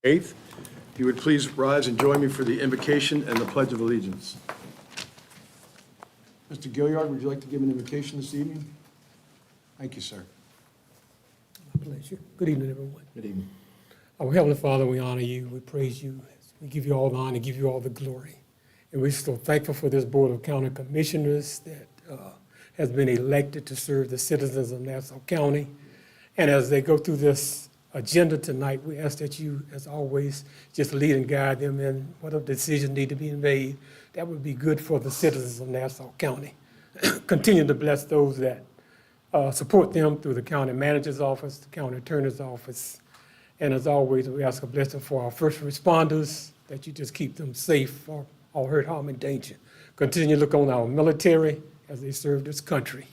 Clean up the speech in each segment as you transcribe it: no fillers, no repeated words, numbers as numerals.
8th. If you would please rise and join me for the invocation and the Pledge of Allegiance. Mr. Gilliard, would you like to give an invocation this evening? Thank you, sir. My pleasure. Good evening, everyone. Good evening. Our Heavenly Father, we honor you, we praise you, we give you all the honor, give you all the glory. And we're so thankful for this Board of County Commissioners that has been elected to serve the citizens of Nassau County. And as they go through this agenda tonight, we ask that you, as always, just lead and guide them in whatever decisions need to be made that would be good for the citizens of Nassau County. Continue to bless those that support them through the county manager's office, the county attorney's office. And as always, we ask a blessing for our first responders, that you just keep them safe from all hurt, harm, and danger. Continue to look on our military as they serve this country.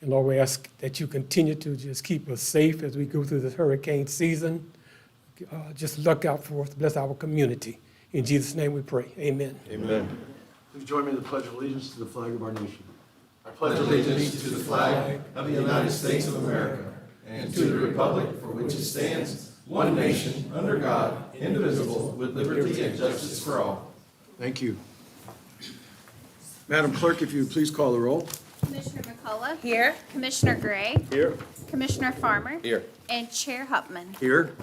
And Lord, we ask that you continue to just keep us safe as we go through this hurricane season. Just look out for us, bless our community. In Jesus' name we pray, amen. Amen. Please join me in the Pledge of Allegiance to the flag of our nation. I pledge allegiance to the flag of the United States of America and to the republic for which it stands, one nation, under God, indivisible, with liberty and justice for all. Thank you. Madam Clerk, if you would please call the roll. Commissioner McCullough. Here. Commissioner Gray. Here. Commissioner Farmer. Here. And Chair Hupman. Here.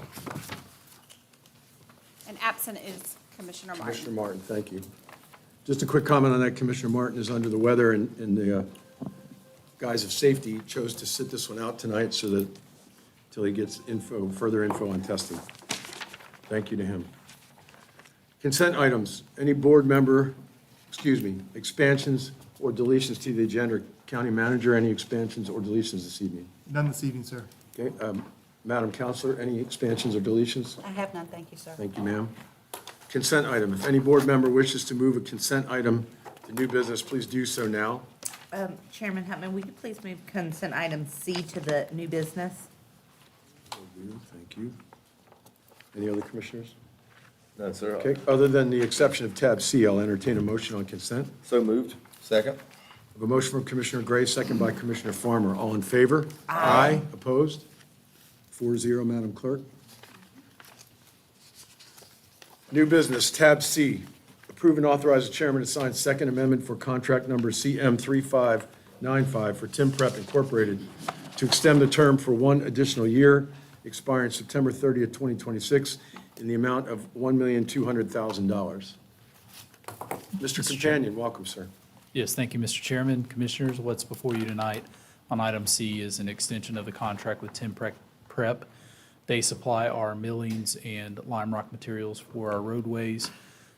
And absent is Commissioner Martin. Commissioner Martin, thank you. Just a quick comment on that. Commissioner Martin is under the weather, and in the guise of safety, he chose to sit this one out tonight so that, until he gets further info on testing. Thank you to him. Consent items. Any board member, expansions or deletions to the agenda? County manager, any expansions or deletions this evening? None this evening, sir. Okay, Madam Counselor, any expansions or deletions? I have none, thank you, sir. Thank you, ma'am. Consent item. If any board member wishes to move a consent item to new business, please do so now. Chairman Hupman, will you please move consent item C to the new business? Thank you. Any other commissioners? None, sir. Okay, other than the exception of tab C, I'll entertain a motion on consent. So moved. Second. I have a motion from Commissioner Gray, second by Commissioner Farmer. All in favor? Aye. Opposed? 4-0, Madam Clerk. New business, tab C. Approve and authorize the chairman to sign Second Amendment for contract number CM3595 for Tim Prep Incorporated to extend the term for one additional year, expiring September 30th, 2026, in the amount of $1,200,000. Mr. Companion, welcome, sir. Yes, thank you, Mr. Chairman. Commissioners, what's before you tonight on item C is an extension of the contract with Tim Prep. They supply our millings and lime rock materials for our roadways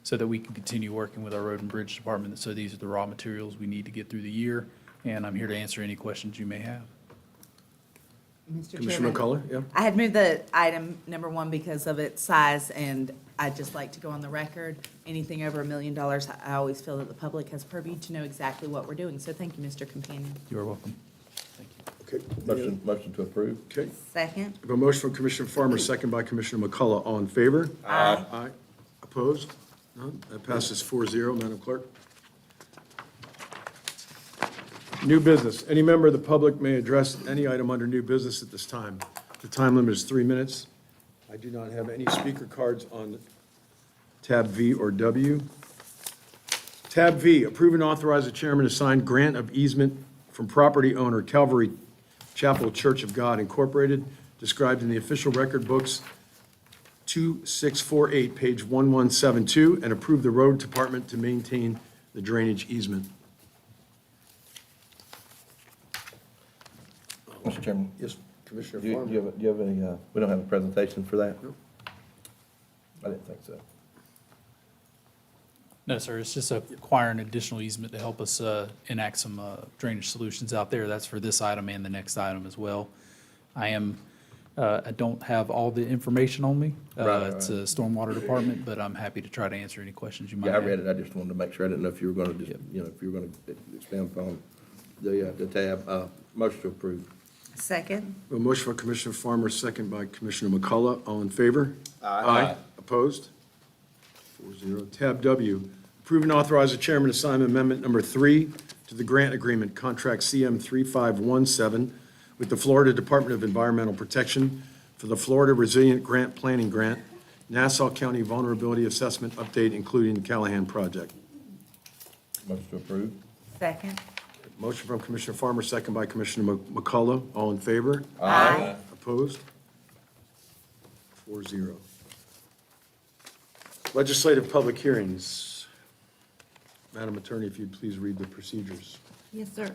so that we can continue working with our road and bridge department. So these are the raw materials we need to get through the year, and I'm here to answer any questions you may have. Mr. Commissioner Chairman, McCullough, yeah? I had moved the item number one because of its size, and I'd just like to go on the record. Anything over $1 million, I always feel that the public has purview to know exactly what we're doing. So thank you, Mr. Companion. You are welcome. Okay. Motion to approve. Okay. Second. I have a motion from Commissioner Farmer, second by Commissioner McCullough. All in favor? Aye. Aye. Opposed? None? That passes 4-0, Madam Clerk. New business. Any member of the public may address any item under new business at this time. The time limit is 3 minutes. I do not have any speaker cards on tab V or W. Tab V, approve and authorize the chairman to sign grant of easement from property owner Calvary Chapel Church of God Incorporated, described in the official record books 2648, page 1172, and approve the road department to maintain the drainage easement. Mr. Chairman. Yes, Commissioner Do you Farmer. have, do you have any, we don't have a presentation for that? No. I didn't think so. No, sir, it's just acquiring additional easement to help us enact some drainage solutions out there. That's for this item and the next item as well. I don't have all the information on me. It's a stormwater department, but I'm happy to try to answer any questions you might Yeah, I have. read it. I just wanted to make sure. I didn't know if you were going to just, if you were going to expand upon the tab. Motion to approve. Second. A motion from Commissioner Farmer, second by Commissioner McCullough. All in favor? Aye. Opposed? 4-0. Tab W, approve and authorize the chairman to sign amendment number 3 to the grant agreement, contract CM 3517, with the Florida Department of Environmental Protection for the Florida Resilient Grant Planning Grant Nassau County Vulnerability Assessment Update, including the Callahan Project. Motion to approve. Second. Motion from Commissioner Farmer, second by Commissioner McCullough. All in favor? Aye. Opposed? 4-0. Legislative public hearings. Madam Attorney, if you'd please read the procedures. Yes, sir.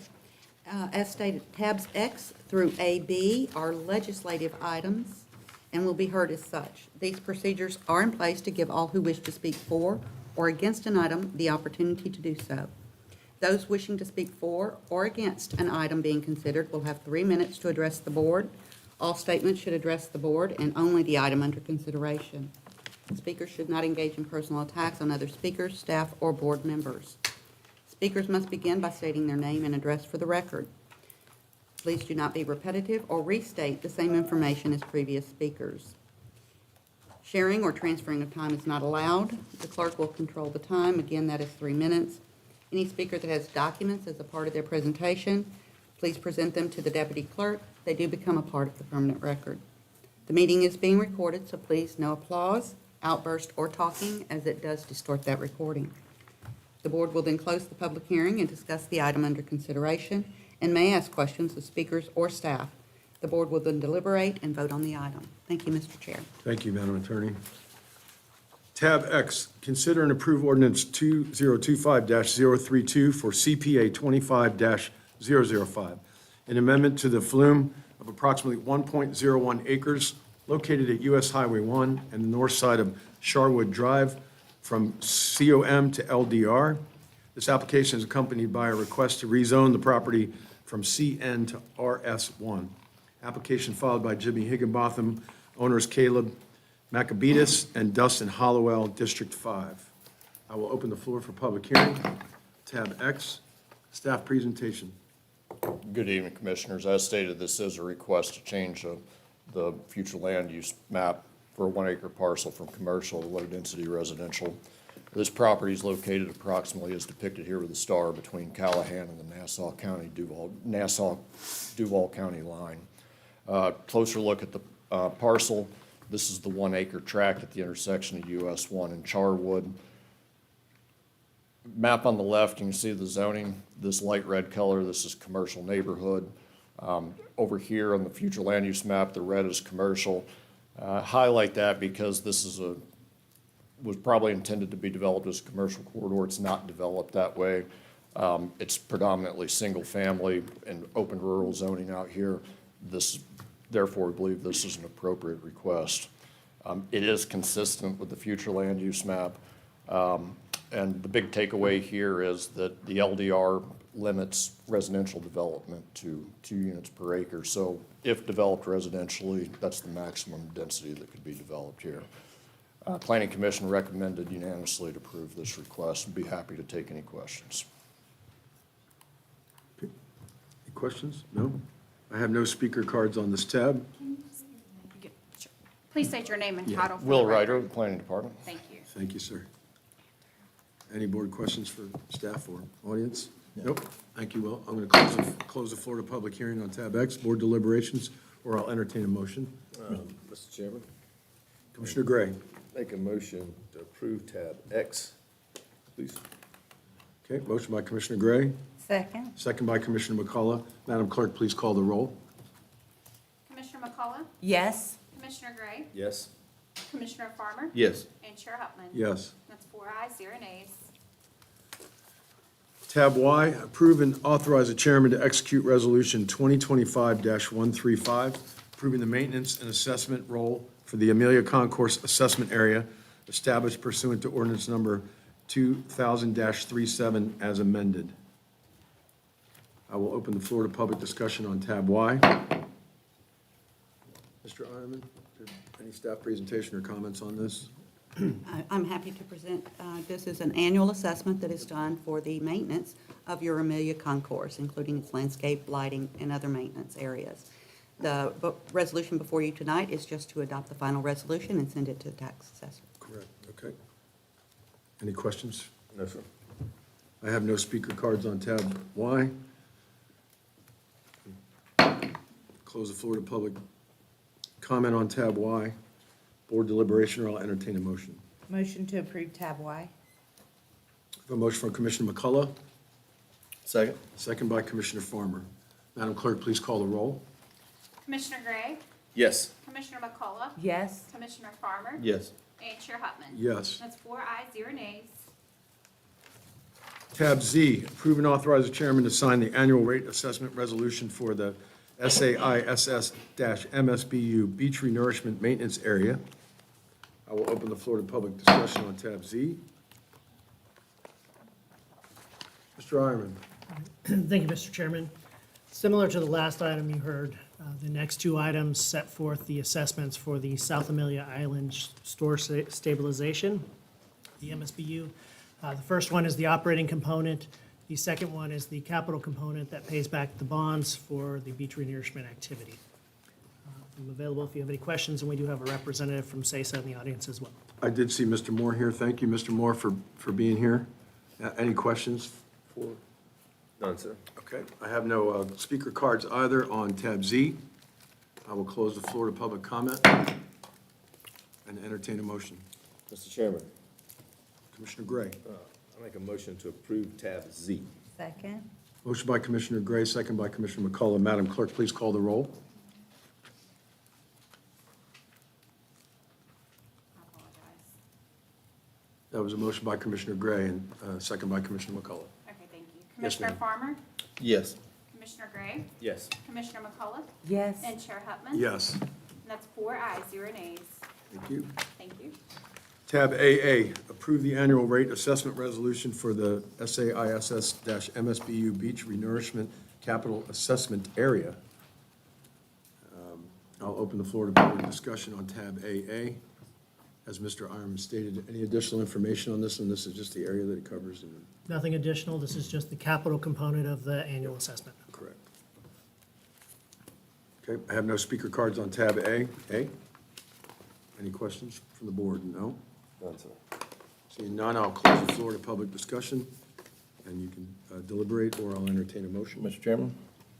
As stated, tabs X through AB are legislative items and will be heard as such. These procedures are in place to give all who wish to speak for or against an item the opportunity to do so. Those wishing to speak for or against an item being considered will have 3 minutes to address the board. All statements should address the board and only the item under consideration. Speakers should not engage in personal attacks on other speakers, staff, or board members. Speakers must begin by stating their name and address for the record. Please do not be repetitive or restate the same information as previous speakers. Sharing or transferring of time is not allowed. The clerk will control the time. Again, that is 3 minutes. Any speaker that has documents as a part of their presentation, please present them to the deputy clerk. They do become a part of the permanent record. The meeting is being recorded, so please no applause, outburst, or talking, as it does distort that recording. The board will then close the public hearing and discuss the item under consideration and may ask questions of speakers or staff. The board will then deliberate and vote on the item. Thank you, Mr. Chair. Thank you, Madam Attorney. Tab X, consider and approve ordinance 2025-032 for CPA 25-005, an amendment to the flume of approximately 1.01 acres located at US Highway 1 and the north side of Sharwood Drive from COM to LDR. This application is accompanied by a request to rezone the property from CN to RS1. Application filed by Jimmy Higginbotham, owners Caleb Maccabetus and Dustin Hollowell, District 5. I will open the floor for public hearing. Tab X, staff presentation. Good evening, Commissioners. As stated, this is a request to change the future land use map for a 1 acre parcel from commercial to low-density residential. This property is located approximately as depicted here with the star between Callahan and the Nassau Duval County line. Closer look at the parcel. This is the 1 acre tract at the intersection of US 1 and Charwood. Map on the left, you can see the zoning. This light red color, this is commercial neighborhood. Over here on the future land use map, the red is commercial. Highlight that because this is was probably intended to be developed as a commercial corridor. It's not developed that way. It's predominantly single family and open rural zoning out here. Therefore, we believe this is an appropriate request. It is consistent with the future land use map. And the big takeaway here is that the LDR limits residential development to 2 units per acre. So if developed residentially, that's the maximum density that could be developed here. Planning Commission recommended unanimously to approve this request and be happy to take any questions. Any questions? No? I have no speaker cards on this tab. Please state your name and title. for the Will record. Ryder, the Planning Department. Thank you. Thank you, sir. Any board questions for staff or audience? Nope. Thank you, Will. I'm going to close the floor to public hearing on tab X, board deliberations, or I'll entertain a motion. Mr. Chairman, Commissioner Gray. make a motion to approve tab X, please. Okay, motion by Commissioner Gray, Second. second by Commissioner McCullough. Madam Clerk, please call the roll. Commissioner McCullough, Yes. Commissioner Gray, Yes. Commissioner Farmer, Yes. and Chair Huffman. Yes. That's 4 ayes, 0 nays. Tab Y, approve and authorize the chairman to execute Resolution 2025-135, approving the maintenance and assessment role for the Amelia Concourse Assessment Area established pursuant to ordinance number 2000-37 as amended. I will open the floor to public discussion on tab Y. Mr. Ironman, any staff presentation or comments on this? I'm happy to present. This is an annual assessment that is done for the maintenance of your Amelia Concourse, including its landscape, lighting, and other maintenance areas. The resolution before you tonight is just to adopt the final resolution and send it to the tax assessor. Correct, okay. Any questions? No, sir. I have no speaker cards on tab Y. Close the floor to public comment on tab Y. Board deliberation, or I'll entertain a motion. Motion to approve tab Y. I have a motion from Commissioner McCullough, Second. second by Commissioner Farmer. Madam Clerk, please call the roll. Commissioner Gray, Yes. Commissioner McCullough, Yes. Commissioner Farmer, Yes. and Chair Huffman. Yes. That's 4 ayes, 0 nays. Tab Z, approve and authorize the chairman to sign the annual rate assessment resolution for the SAISS-MSBU Beach Renourishment Maintenance Area. I will open the floor to public discussion on tab Z. Mr. Ironman. Thank you, Mr. Chairman. Similar to the last item you heard, the next two items set forth the assessments for the South Amelia Island store stabilization, the MSBU. The first one is the operating component. The second one is the capital component that pays back the bonds for the beach renourishment activity. I'm available if you have any questions, and we do have a representative from SAISA in the audience as well. I did see Mr. Moore here. Thank you, Mr. Moore, for being here. Any questions for? None, sir. Okay, I have no speaker cards either on tab Z. I will close the floor to public comment and entertain a motion. Mr. Chairman, Commissioner Gray. I make a motion to approve tab Z. Second. Motion by Commissioner Gray, second by Commissioner McCullough. Madam Clerk, please call the roll. I apologize. That was a motion by Commissioner Gray and second by Commissioner McCullough. Okay, thank you. Yes, Commissioner ma'am. Farmer, Yes. Commissioner Gray, Yes. Commissioner McCullough, Yes. and Chair Huffman. Yes, And that's 4 ayes, 0 nays. thank you. Thank you. Tab AA, approve the annual rate assessment resolution for the SAISS-MSBU Beach Renourishment Capital Assessment Area. I'll open the floor to public discussion on tab AA. As Mr. Ironman stated, any additional information on this one? This is just the area that it covers. Nothing additional. This is just the capital component of the annual assessment. Correct. Okay, I have no speaker cards on tab A. Any questions from the board? No? None, sir. Seeing none, I'll close the floor to public discussion, and you can deliberate, or I'll entertain a motion. Mr. Chairman,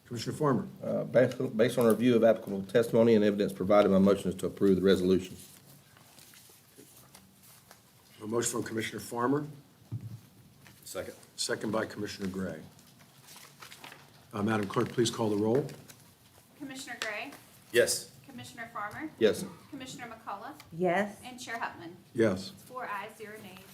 Commissioner Farmer. based on a review of applicable testimony and evidence provided, my motion is to approve the resolution. A motion from Commissioner Farmer, Second. second by Commissioner Gray. Madam Clerk, please call the roll. Commissioner Gray, Yes. Commissioner Farmer, Yes. Commissioner McCullough, Yes. and Chair Huffman. Yes. It's 4 ayes, 0 nays.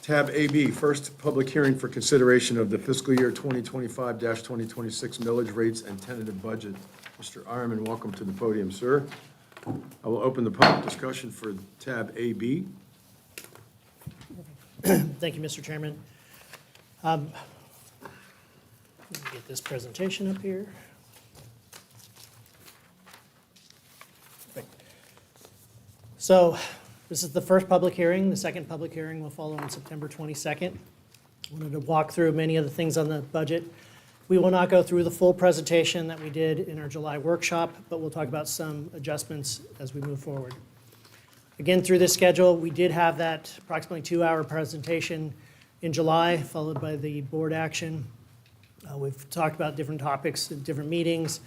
Tab AB, first public hearing for consideration of the fiscal year 2025-2026 millage rates and tentative budget. Mr. Ironman, welcome to the podium, sir. I will open the public discussion for tab AB. Thank you, Mr. Chairman. Let me get this presentation up here. So this is the first public hearing. The second public hearing will follow on September 22nd. I wanted to walk through many of the things on the budget. We will not go through the full presentation that we did in our July workshop, but we'll talk about some adjustments as we move forward. Again, through this schedule, we did have that approximately 2-hour presentation in July, followed by the board action. We've talked about different topics at different meetings.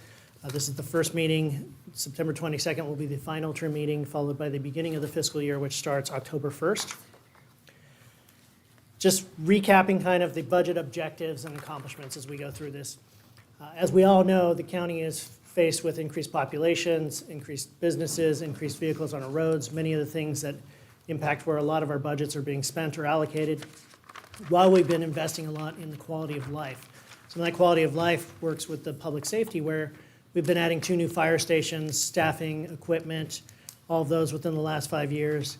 This is the first meeting. September 22nd will be the final term meeting, followed by the beginning of the fiscal year, which starts October 1st. Just recapping kind of the budget objectives and accomplishments as we go through this. As we all know, the county is faced with increased populations, increased businesses, increased vehicles on our roads, many of the things that impact where a lot of our budgets are being spent or allocated, while we've been investing a lot in the quality of life. Some of that quality of life works with the public safety, where we've been adding 2 new fire stations, staffing, equipment, all of those within the last 5 years,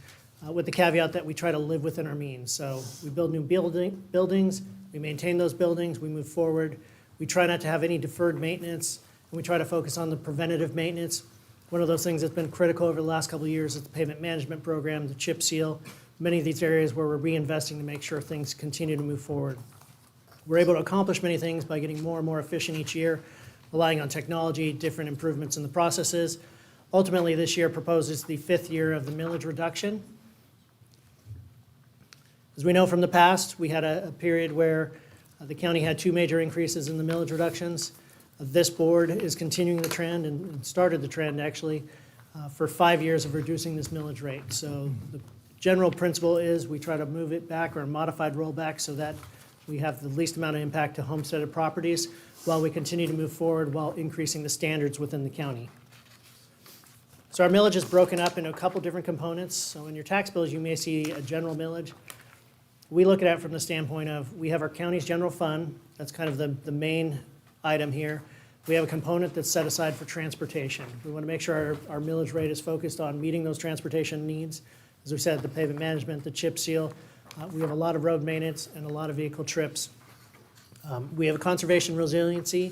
with the caveat that we try to live within our means. So we build new buildings, we maintain those buildings, we move forward. We try not to have any deferred maintenance, and we try to focus on the preventative maintenance. One of those things that's been critical over the last couple of years is the pavement management program, the chip seal, many of these areas where we're reinvesting to make sure things continue to move forward. We're able to accomplish many things by getting more and more efficient each year, relying on technology, different improvements in the processes. Ultimately, this year proposes the 5th year of the millage reduction. As we know from the past, we had a period where the county had 2 major increases in the millage reductions. This board is continuing the trend and started the trend actually for 5 years of reducing this millage rate. So the general principle is we try to move it back or a modified rollback so that we have the least amount of impact to homesteaded properties while we continue to move forward while increasing the standards within the county. So our millage is broken up into a couple different components. So in your tax bills, you may see a general millage. We look at it from the standpoint of we have our county's general fund. That's kind of the main item here. We have a component that's set aside for transportation. We want to make sure our millage rate is focused on meeting those transportation needs. As we said, the pavement management, the chip seal. We have a lot of road maintenance and a lot of vehicle trips. We have a conservation resiliency,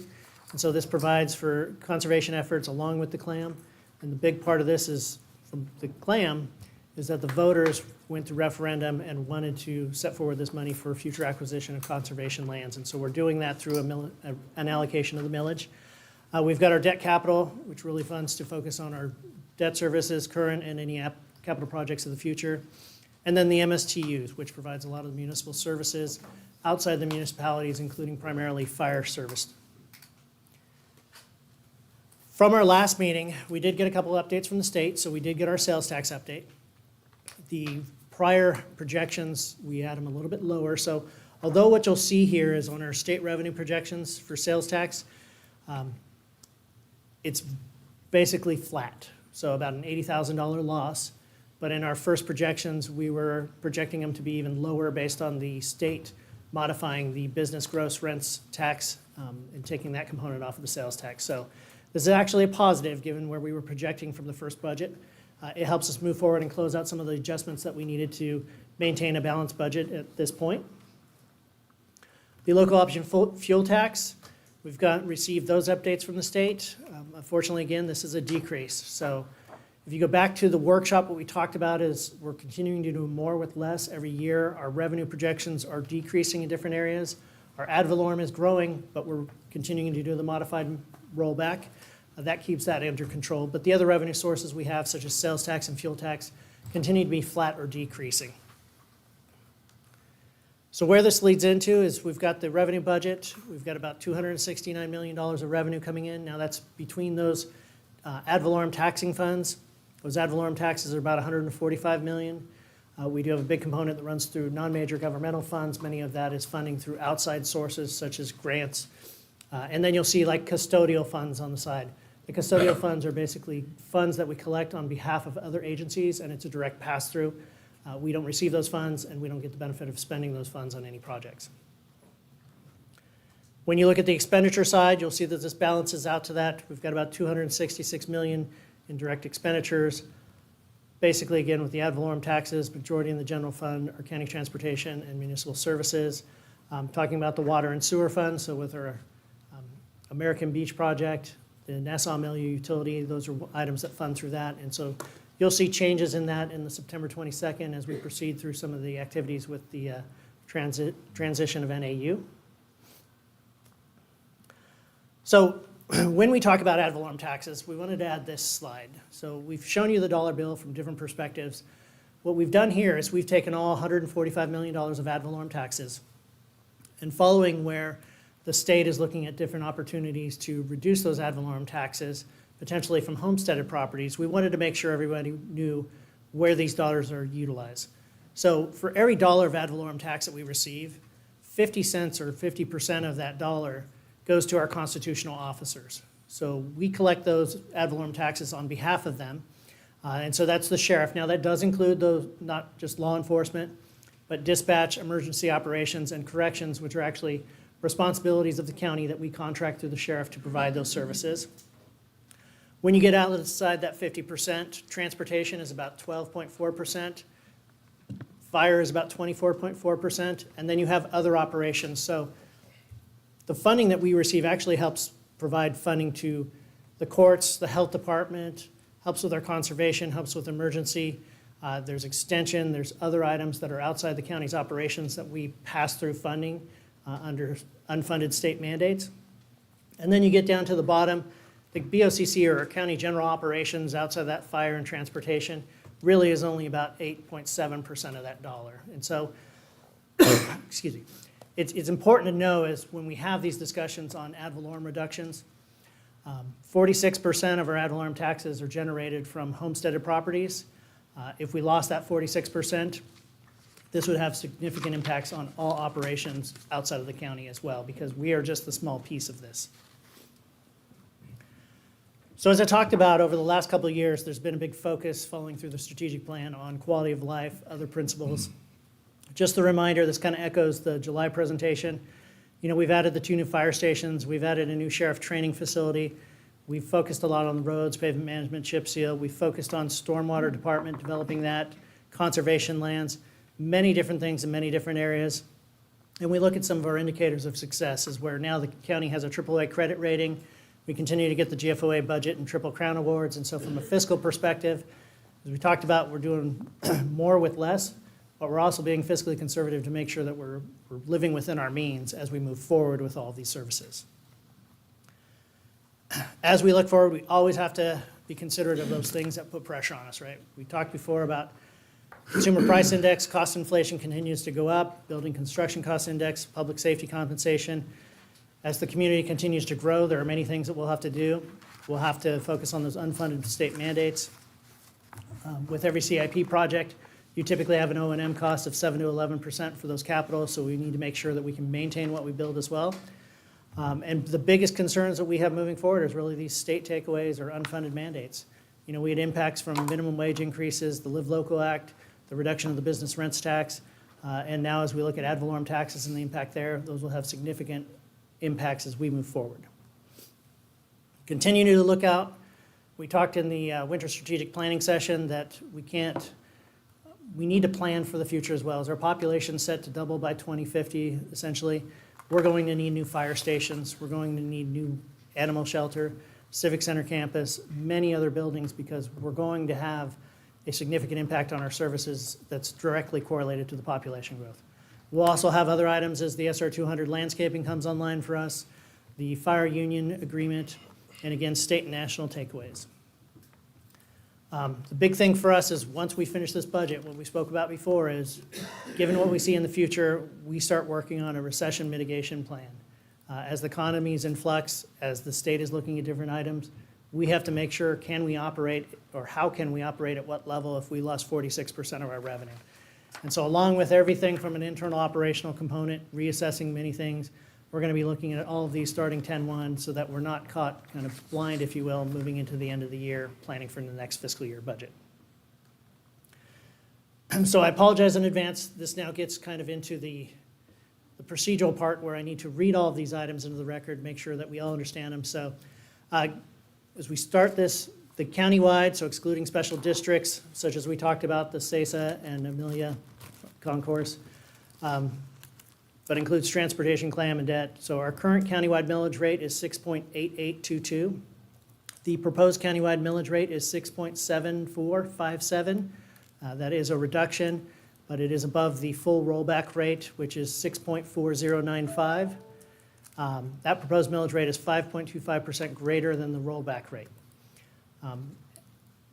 and so this provides for conservation efforts along with the CLAM. And the big part of this is, from the CLAM, is that the voters went to referendum and wanted to set forward this money for future acquisition of conservation lands. And so we're doing that through an allocation of the millage. We've got our debt capital, which really funds to focus on our debt services, current and any capital projects of the future. And then the MSTUs, which provides a lot of municipal services outside the municipalities, including primarily fire service. From our last meeting, we did get a couple of updates from the state, so we did get our sales tax update. The prior projections, we had them a little bit lower, so although what you'll see here is on our state revenue projections for sales tax, it's basically flat, so about an $80,000 loss. But in our first projections, we were projecting them to be even lower based on the state modifying the business gross rents tax and taking that component off of the sales tax. So this is actually a positive given where we were projecting from the first budget. It helps us move forward and close out some of the adjustments that we needed to maintain a balanced budget at this point. The local option fuel tax, we've received those updates from the state. Unfortunately, again, this is a decrease. So if you go back to the workshop, what we talked about is we're continuing to do more with less every year. Our revenue projections are decreasing in different areas. Our ad valorem is growing, but we're continuing to do the modified rollback. That keeps that under control. But the other revenue sources we have, such as sales tax and fuel tax, continue to be flat or decreasing. So where this leads into is we've got the revenue budget. We've got about $269 million of revenue coming in. Now that's between those ad valorem taxing funds. Those ad valorem taxes are about $145 million. We do have a big component that runs through non-major governmental funds. Many of that is funding through outside sources such as grants. And then you'll see like custodial funds on the side. The custodial funds are basically funds that we collect on behalf of other agencies, and it's a direct pass-through. We don't receive those funds, and we don't get the benefit of spending those funds on any projects. When you look at the expenditure side, you'll see that this balances out to that. We've got about $266 million in direct expenditures. Basically, again, with the ad valorem taxes, majority in the general fund, our county transportation and municipal services. Talking about the water and sewer fund, so with our American Beach project, the Nassau Milieu utility, those are items that fund through that. And so you'll see changes in that in the September 22nd as we proceed through some of the activities with the transition of NAU. So when we talk about ad valorem taxes, we wanted to add this slide. So we've shown you the dollar bill from different perspectives. What we've done here is we've taken all $145 million of ad valorem taxes, and following where the state is looking at different opportunities to reduce those ad valorem taxes, potentially from homesteaded properties, we wanted to make sure everybody knew where these dollars are utilized. So for every dollar of ad valorem tax that we receive, 50 cents or 50% of that dollar goes to our constitutional officers. So we collect those ad valorem taxes on behalf of them. And so that's the sheriff. Now that does include those, not just law enforcement, but dispatch, emergency operations, and corrections, which are actually responsibilities of the county that we contract through the sheriff to provide those services. When you get outside that 50%, transportation is about 12.4%, fire is about 24.4%, and then you have other operations. So the funding that we receive actually helps provide funding to the courts, the health department, helps with our conservation, helps with emergency. There's extension, there's other items that are outside the county's operations that we pass through funding under unfunded state mandates. And then you get down to the bottom, the BOCC or county general operations outside that fire and transportation really is only about 8.7% of that dollar. And so, excuse me, it's important to know is when we have these discussions on ad valorem reductions, 46% of our ad valorem taxes are generated from homesteaded properties. If we lost that 46%, this would have significant impacts on all operations outside of the county as well, because we are just the small piece of this. So as I talked about, over the last couple of years, there's been a big focus following through the strategic plan on quality of life, other principles. Just a reminder, this kind of echoes the July presentation. You know, we've added the 2 new fire stations. We've added a new sheriff training facility. We've focused a lot on the roads, pavement management, chip seal. We've focused on stormwater department, developing that, conservation lands, many different things in many different areas. And we look at some of our indicators of success is where now the county has a AAA credit rating. We continue to get the GFOA budget and Triple Crown awards. And so from a fiscal perspective, as we talked about, we're doing more with less, but we're also being fiscally conservative to make sure that we're living within our means as we move forward with all of these services. As we look forward, we always have to be considerate of those things that put pressure on us, right? We talked before about consumer price index, cost inflation continues to go up, building construction cost index, public safety compensation. As the community continues to grow, there are many things that we'll have to do. We'll have to focus on those unfunded state mandates. With every CIP project, you typically have an O&M cost of 7 to 11% for those capitals, so we need to make sure that we can maintain what we build as well. And the biggest concerns that we have moving forward is really these state takeaways or unfunded mandates. You know, we had impacts from minimum wage increases, the Live Local Act, the reduction of the business rents tax, and now as we look at ad valorem taxes and the impact there, those will have significant impacts as we move forward. Continue to look out. We talked in the winter strategic planning session that we need to plan for the future as well. As our population set to double by 2050, essentially, we're going to need new fire stations. We're going to need new animal shelter, civic center campus, many other buildings, because we're going to have a significant impact on our services that's directly correlated to the population growth. We'll also have other items as the SR 200 landscaping comes online for us, the fire union agreement, and again, state and national takeaways. The big thing for us is once we finish this budget, what we spoke about before is, given what we see in the future, we start working on a recession mitigation plan. As the economy is in flux, as the state is looking at different items, we have to make sure, can we operate, or how can we operate at what level if we lost 46% of our revenue? And so along with everything from an internal operational component, reassessing many things, we're going to be looking at all of these starting 10/1 so that we're not caught kind of blind, if you will, moving into the end of the year, planning for the next fiscal year budget. So I apologize in advance. This now gets kind of into the procedural part where I need to read all of these items into the record, make sure that we all understand them. So as we start this, the countywide, so excluding special districts, such as we talked about, the CESA and Amelia Concourse, but includes transportation, clam, and debt. So our current countywide millage rate is 6.8822. The proposed countywide millage rate is 6.7457. That is a reduction, but it is above the full rollback rate, which is 6.4095. That proposed millage rate is 5.25% greater than the rollback rate.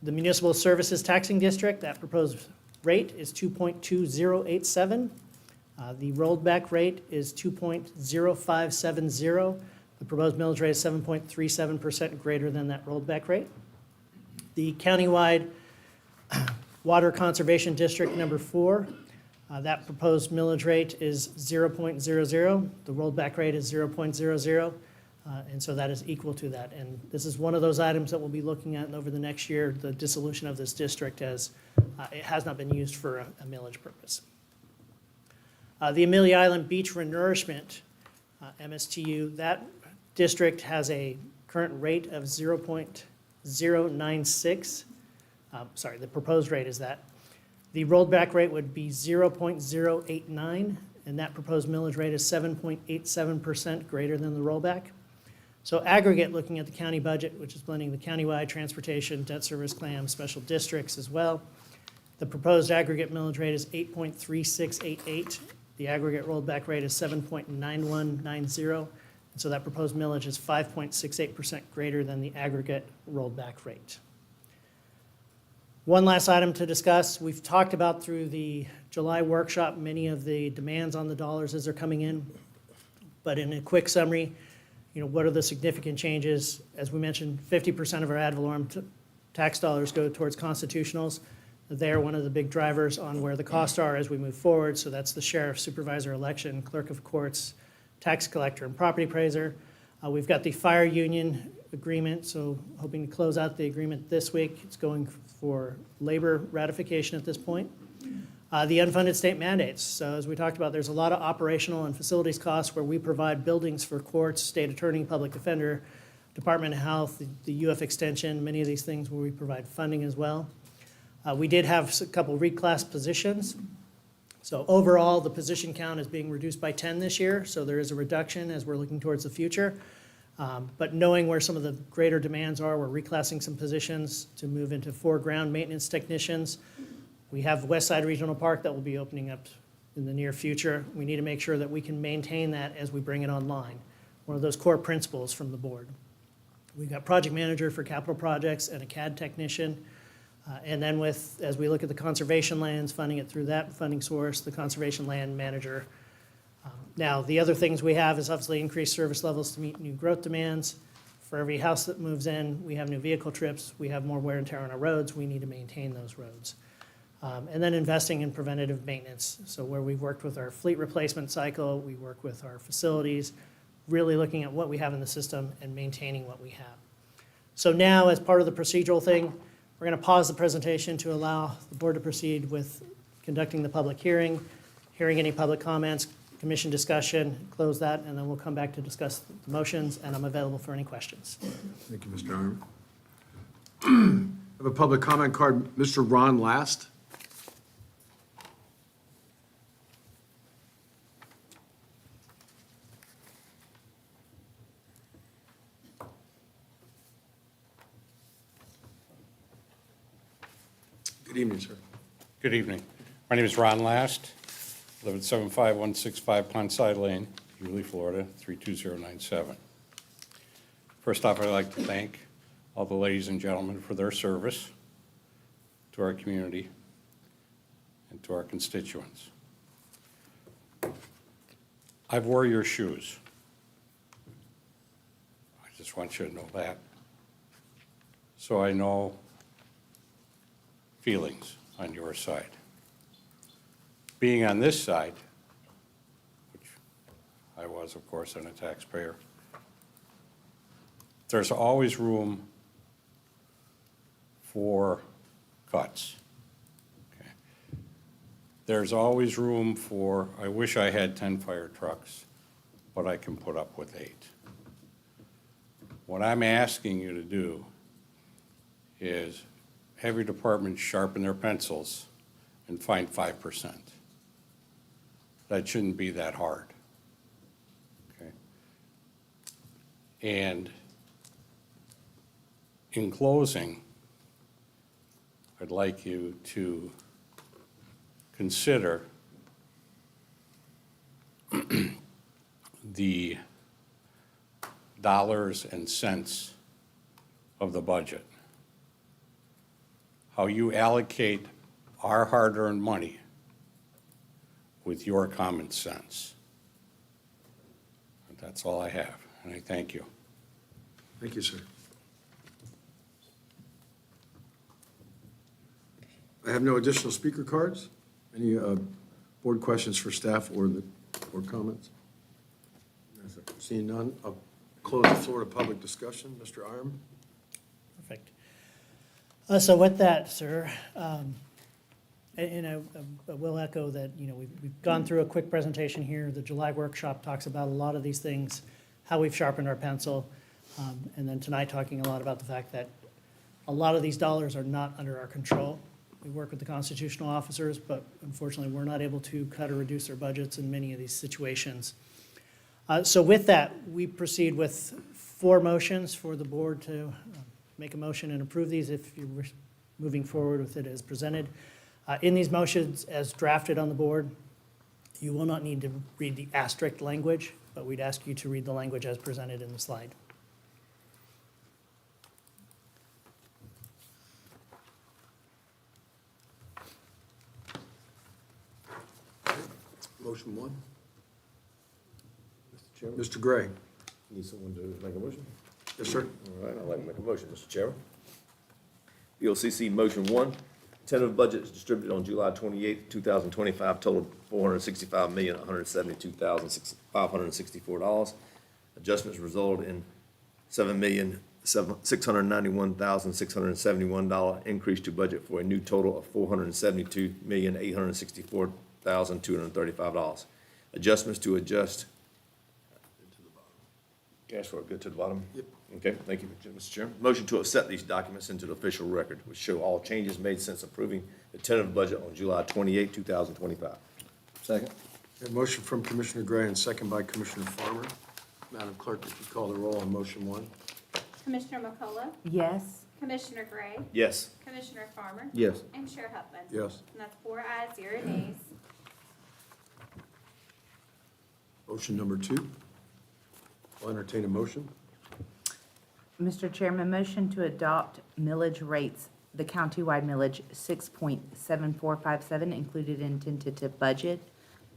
The Municipal Services Taxing District, that proposed rate is 2.2087. The rollback rate is 2.0570. The proposed millage rate is 7.37% greater than that rollback rate. The countywide Water Conservation District number 4, that proposed millage rate is 0.00. The rollback rate is 0.00. And so that is equal to that. And this is one of those items that we'll be looking at over the next year, the dissolution of this district, as it has not been used for a millage purpose. The Amelia Island Beach Renourishment, MSTU, that district has a current rate of 0.096. Sorry, the proposed rate is that. The rollback rate would be 0.089, and that proposed millage rate is 7.87% greater than the rollback. So aggregate, looking at the county budget, which is blending the countywide transportation, debt service, clam, special districts as well, the proposed aggregate millage rate is 8.3688. The aggregate rollback rate is 7.9190. And so that proposed millage is 5.68% greater than the aggregate rollback rate. One last item to discuss. We've talked about through the July workshop many of the demands on the dollars as they're coming in. But in a quick summary, what are the significant changes? As we mentioned, 50% of our ad valorem tax dollars go towards constitutionals. They're one of the big drivers on where the costs are as we move forward. So that's the sheriff, supervisor election, clerk of courts, tax collector, and property appraiser. We've got the fire union agreement, so hoping to close out the agreement this week. It's going for labor ratification at this point. The unfunded state mandates. So as we talked about, there's a lot of operational and facilities costs where we provide buildings for courts, state attorney, public defender, Department of Health, the UF Extension, many of these things where we provide funding as well. We did have a couple reclass positions. So overall, the position count is being reduced by 10 this year, so there is a reduction as we're looking towards the future. But knowing where some of the greater demands are, we're reclassing some positions to move into foreground maintenance technicians. We have West Side Regional Park that will be opening up in the near future. We need to make sure that we can maintain that as we bring it online. One of those core principles from the board. We've got project manager for capital projects and a CAD technician. And then as we look at the conservation lands, funding it through that funding source, the conservation land manager. Now, the other things we have is obviously increased service levels to meet new growth demands. For every house that moves in, we have new vehicle trips, we have more wear and tear on our roads, we need to maintain those roads. And then investing in preventative maintenance. So where we've worked with our fleet replacement cycle, we work with our facilities, really looking at what we have in the system and maintaining what we have. So now, as part of the procedural thing, we're going to pause the presentation to allow the board to proceed with conducting the public hearing, hearing any public comments, commission discussion, close that, and then we'll come back to discuss the motions, and I'm available for any questions. Thank you, Mr. Arm. I have a public comment card, Mr. Ron Last. Good evening, sir. Good evening. My name is Ron Last. Live at 75165 Pondside Lane, Yulee, Florida, 32097. First off, I'd like to thank all the ladies and gentlemen for their service to our community and to our constituents. I've wore your shoes. I just want you to know that. So I know feelings on your side. Being on this side, which I was, of course, and a taxpayer, there's always room for cuts. Okay. There's always room for, I wish I had 10 fire trucks, but I can put up with 8. What I'm asking you to do is have your department sharpen their pencils and find 5%. That shouldn't be that hard. Okay. And in closing, I'd like you to consider the dollars and cents of the budget. How you allocate our hard-earned money with your common sense. That's all I have, and I thank you. Thank you, sir. I have no additional speaker cards. Any board questions for staff or comments? Seeing none, I'll close the floor to public discussion. Mr. Iram? Perfect. So with that, sir, and I will echo that, we've gone through a quick presentation here. The July workshop talks about a lot of these things, how we've sharpened our pencil, and then tonight talking a lot about the fact that a lot of these dollars are not under our control. We work with the constitutional officers, but unfortunately, we're not able to cut or reduce their budgets in many of these situations. So with that, we proceed with 4 motions for the board to make a motion and approve these if you're moving forward with it as presented. In these motions, as drafted on the board, you will not need to read the asterisk language, but we'd ask you to read the language as presented in the slide. Motion 1. Mr. Chairman, Mr. Gray? Need someone to make a motion? Yes, sir. All right, I'd like to make a motion, Mr. Chairman. BOCC motion one, tentative budget is distributed on July 28th, 2025, total $465,172,564. Adjustments resulted in $7,691,671 increase to budget for a new total of $472,864,235. Adjustments to adjust. Cash flow, good to the bottom? Yep. Okay, thank you, Mr. Chairman. Motion to accept these documents into the official record, which show all changes made since approving the tentative budget on July 28, 2025. Second. A motion from Commissioner Gray and second by Commissioner Farmer. Madam Clerk, if you call the roll on motion one. Commissioner McCullough, Yes. Commissioner Gray, Yes. Commissioner Farmer, Yes. and Chair Huffman. Yes. And that's 4 ayes, 0 nays. Motion number two. I'll entertain a motion. Mr. Chairman, motion to adopt millage rates, the countywide millage 6.7457 included in tentative budget.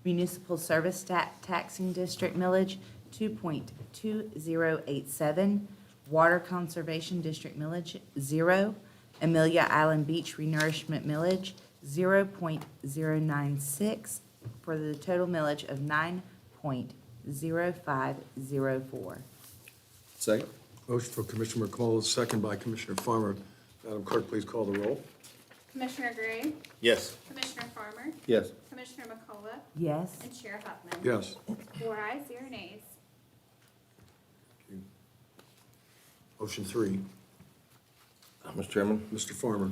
Municipal service taxing district millage 2.2087. Water conservation district millage 0. Amelia Island Beach renourishment millage 0.096 for the total millage of 9.0504. Second. Motion for Commissioner McCall, second by Commissioner Farmer. Madam Clerk, please call the roll. Commissioner Gray, Yes. Commissioner Farmer, Yes. Commissioner McCullough, Yes. and Chair Huffman. Yes. 4 ayes, 0 nays. Motion three. Mr. Chairman, Mr. Farmer.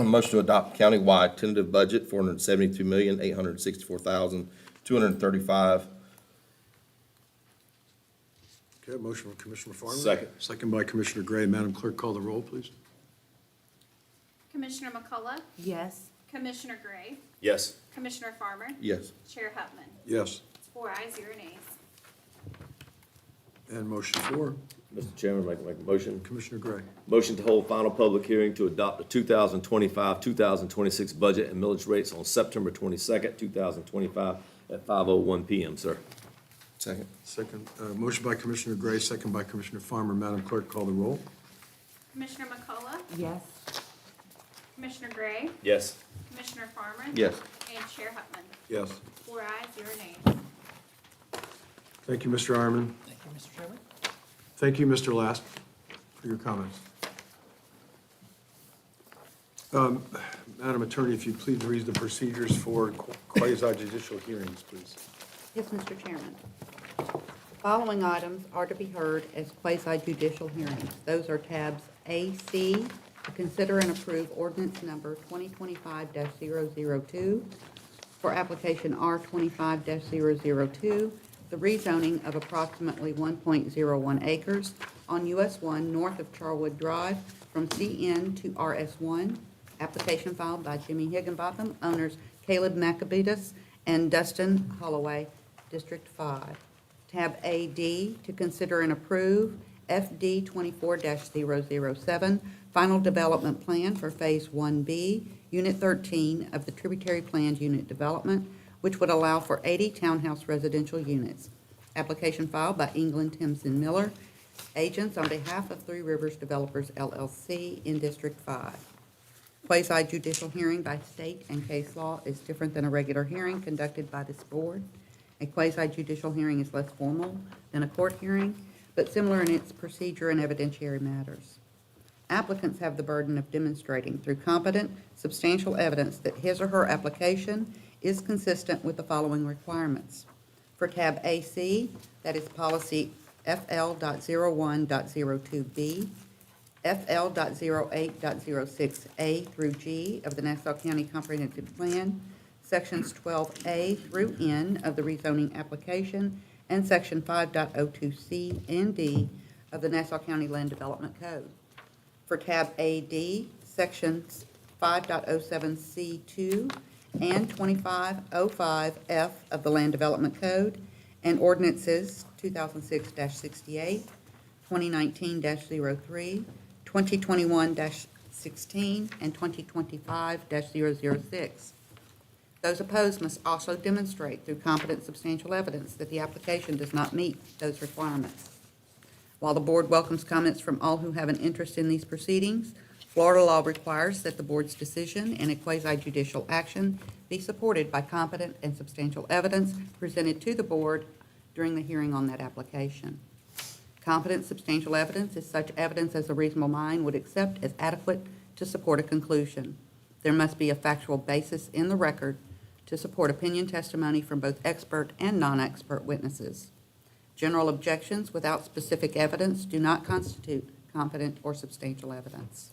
motion to adopt countywide tentative budget, $472,864,235. Okay, motion from Commissioner Farmer. Second. Second by Commissioner Gray. Madam Clerk, call the roll, please. Commissioner McCullough, Yes. Commissioner Gray, Yes. Commissioner Farmer, Yes. Chair Huffman. Yes. 4 ayes, 0 nays. And motion four, Mr. Chairman, make a motion. Commissioner Gray. Motion to hold final public hearing to adopt the 2025-2026 budget and millage rates on September 22nd, 2025 at 5:01 PM, sir. Second. Second, motion by Commissioner Gray, second by Commissioner Farmer. Madam Clerk, call the roll. Commissioner McCullough, Yes. Commissioner Gray, Yes. Commissioner Farmer. Yes. And Chair Huffman. Yes. 4 ayes, 0 nays. Thank you, Mr. Ironman. Thank you, Mr. Chairman. Thank you, Mr. Last, for your comments. Madam Attorney, if you'd please read the procedures for quasi-judicial hearings, please. Yes, Mr. Chairman. Following items are to be heard as quasi-judicial hearings. Those are tabs A, C, to consider and approve ordinance number 2025-002, for application R 25-002, the rezoning of approximately 1.01 acres on US 1 north of Charwood Drive from CN to RS1. Application filed by Jimmy Higginbotham, owners Caleb Maccabetus and Dustin Holloway, District 5. Tab AD, to consider and approve FD 24-007, final development plan for Phase 1B, Unit 13 of the Tributary Planned Unit Development, which would allow for 80 townhouse residential units. Application filed by England, Timpson, Miller, agents on behalf of Three Rivers Developers LLC in District 5. Quasi-judicial hearing by state and case law is different than a regular hearing conducted by this board. A quasi-judicial hearing is less formal than a court hearing, but similar in its procedure and evidentiary matters. Applicants have the burden of demonstrating through competent, substantial evidence that his or her application is consistent with the following requirements. For tab AC, that is policy FL.01.02B, FL.08.06A through G of the Nassau County Comprehensive Plan, sections 12A through N of the rezoning application, and section 5.02C and D of the Nassau County Land Development Code. For tab AD, sections 5.07C2 and 2505F of the Land Development Code, and ordinances 2006-68, 2019-03, 2021-16, and 2025-006. Those opposed must also demonstrate through competent substantial evidence that the application does not meet those requirements. While the board welcomes comments from all who have an interest in these proceedings, Florida law requires that the board's decision in a quasi-judicial action be supported by competent and substantial evidence presented to the board during the hearing on that application. Competent, substantial evidence is such evidence as a reasonable mind would accept as adequate to support a conclusion. There must be a factual basis in the record to support opinion testimony from both expert and non-expert witnesses. General objections without specific evidence do not constitute competent or substantial evidence.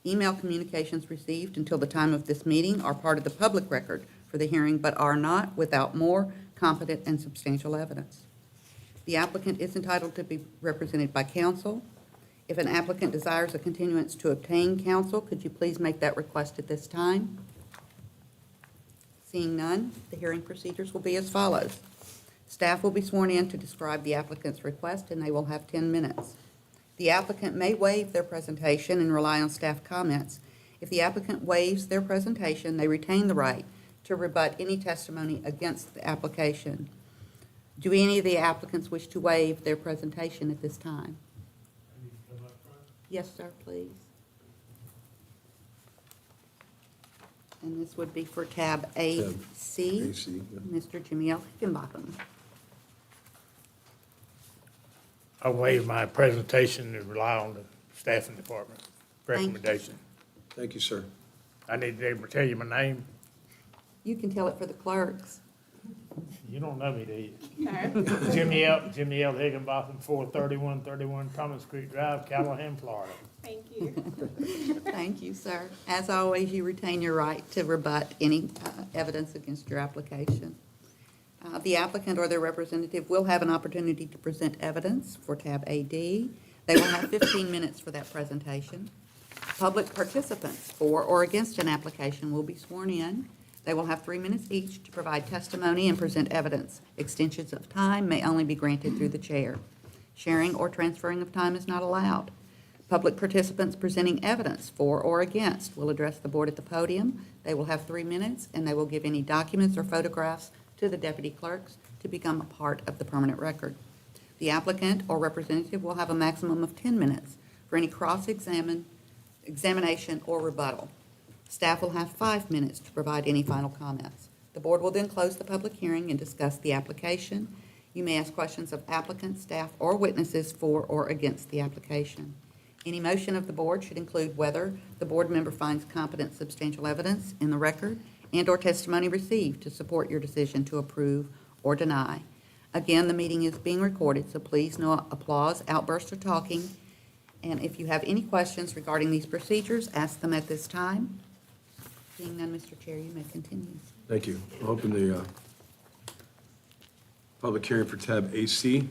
Email communications received until the time of this meeting are part of the public record for the hearing, but are not without more competent and substantial evidence. The applicant is entitled to be represented by counsel. If an applicant desires a continuance to obtain counsel, could you please make that request at this time? Seeing none, the hearing procedures will be as follows. Staff will be sworn in to describe the applicant's request, and they will have 10 minutes. The applicant may waive their presentation and rely on staff comments. If the applicant waives their presentation, they retain the right to rebut any testimony against the application. Do any of the applicants wish to waive their presentation at this time? Yes, sir, please. And this would be for tab AC. AC, yeah. Mr. Jimmy L. Higginbotham. I waive my presentation and rely on the staffing department Thank you. recommendation. Thank you, sir. I need to be able to tell you my name. You can tell it for the clerks. You don't know me, do you? Jimmy L. Higginbotham, 43131 Thomas Creek Drive, Callahan, Florida. Thank you. Thank you, sir. As always, you retain your right to rebut any evidence against your application. The applicant or their representative will have an opportunity to present evidence for tab AD. They will have 15 minutes for that presentation. Public participants for or against an application will be sworn in. They will have 3 minutes each to provide testimony and present evidence. Extensions of time may only be granted through the chair. Sharing or transferring of time is not allowed. Public participants presenting evidence for or against will address the board at the podium. They will have 3 minutes, and they will give any documents or photographs to the deputy clerks to become a part of the permanent record. The applicant or representative will have a maximum of 10 minutes for any examination or rebuttal. Staff will have 5 minutes to provide any final comments. The board will then close the public hearing and discuss the application. You may ask questions of applicants, staff, or witnesses for or against the application. Any motion of the board should include whether the board member finds competent substantial evidence in the record and/or testimony received to support your decision to approve or deny. Again, the meeting is being recorded, so please no applause, outbursts, or talking. And if you have any questions regarding these procedures, ask them at this time. Seeing none, Mr. Chair, you may continue. Thank you. I'll open the public hearing for tab AC.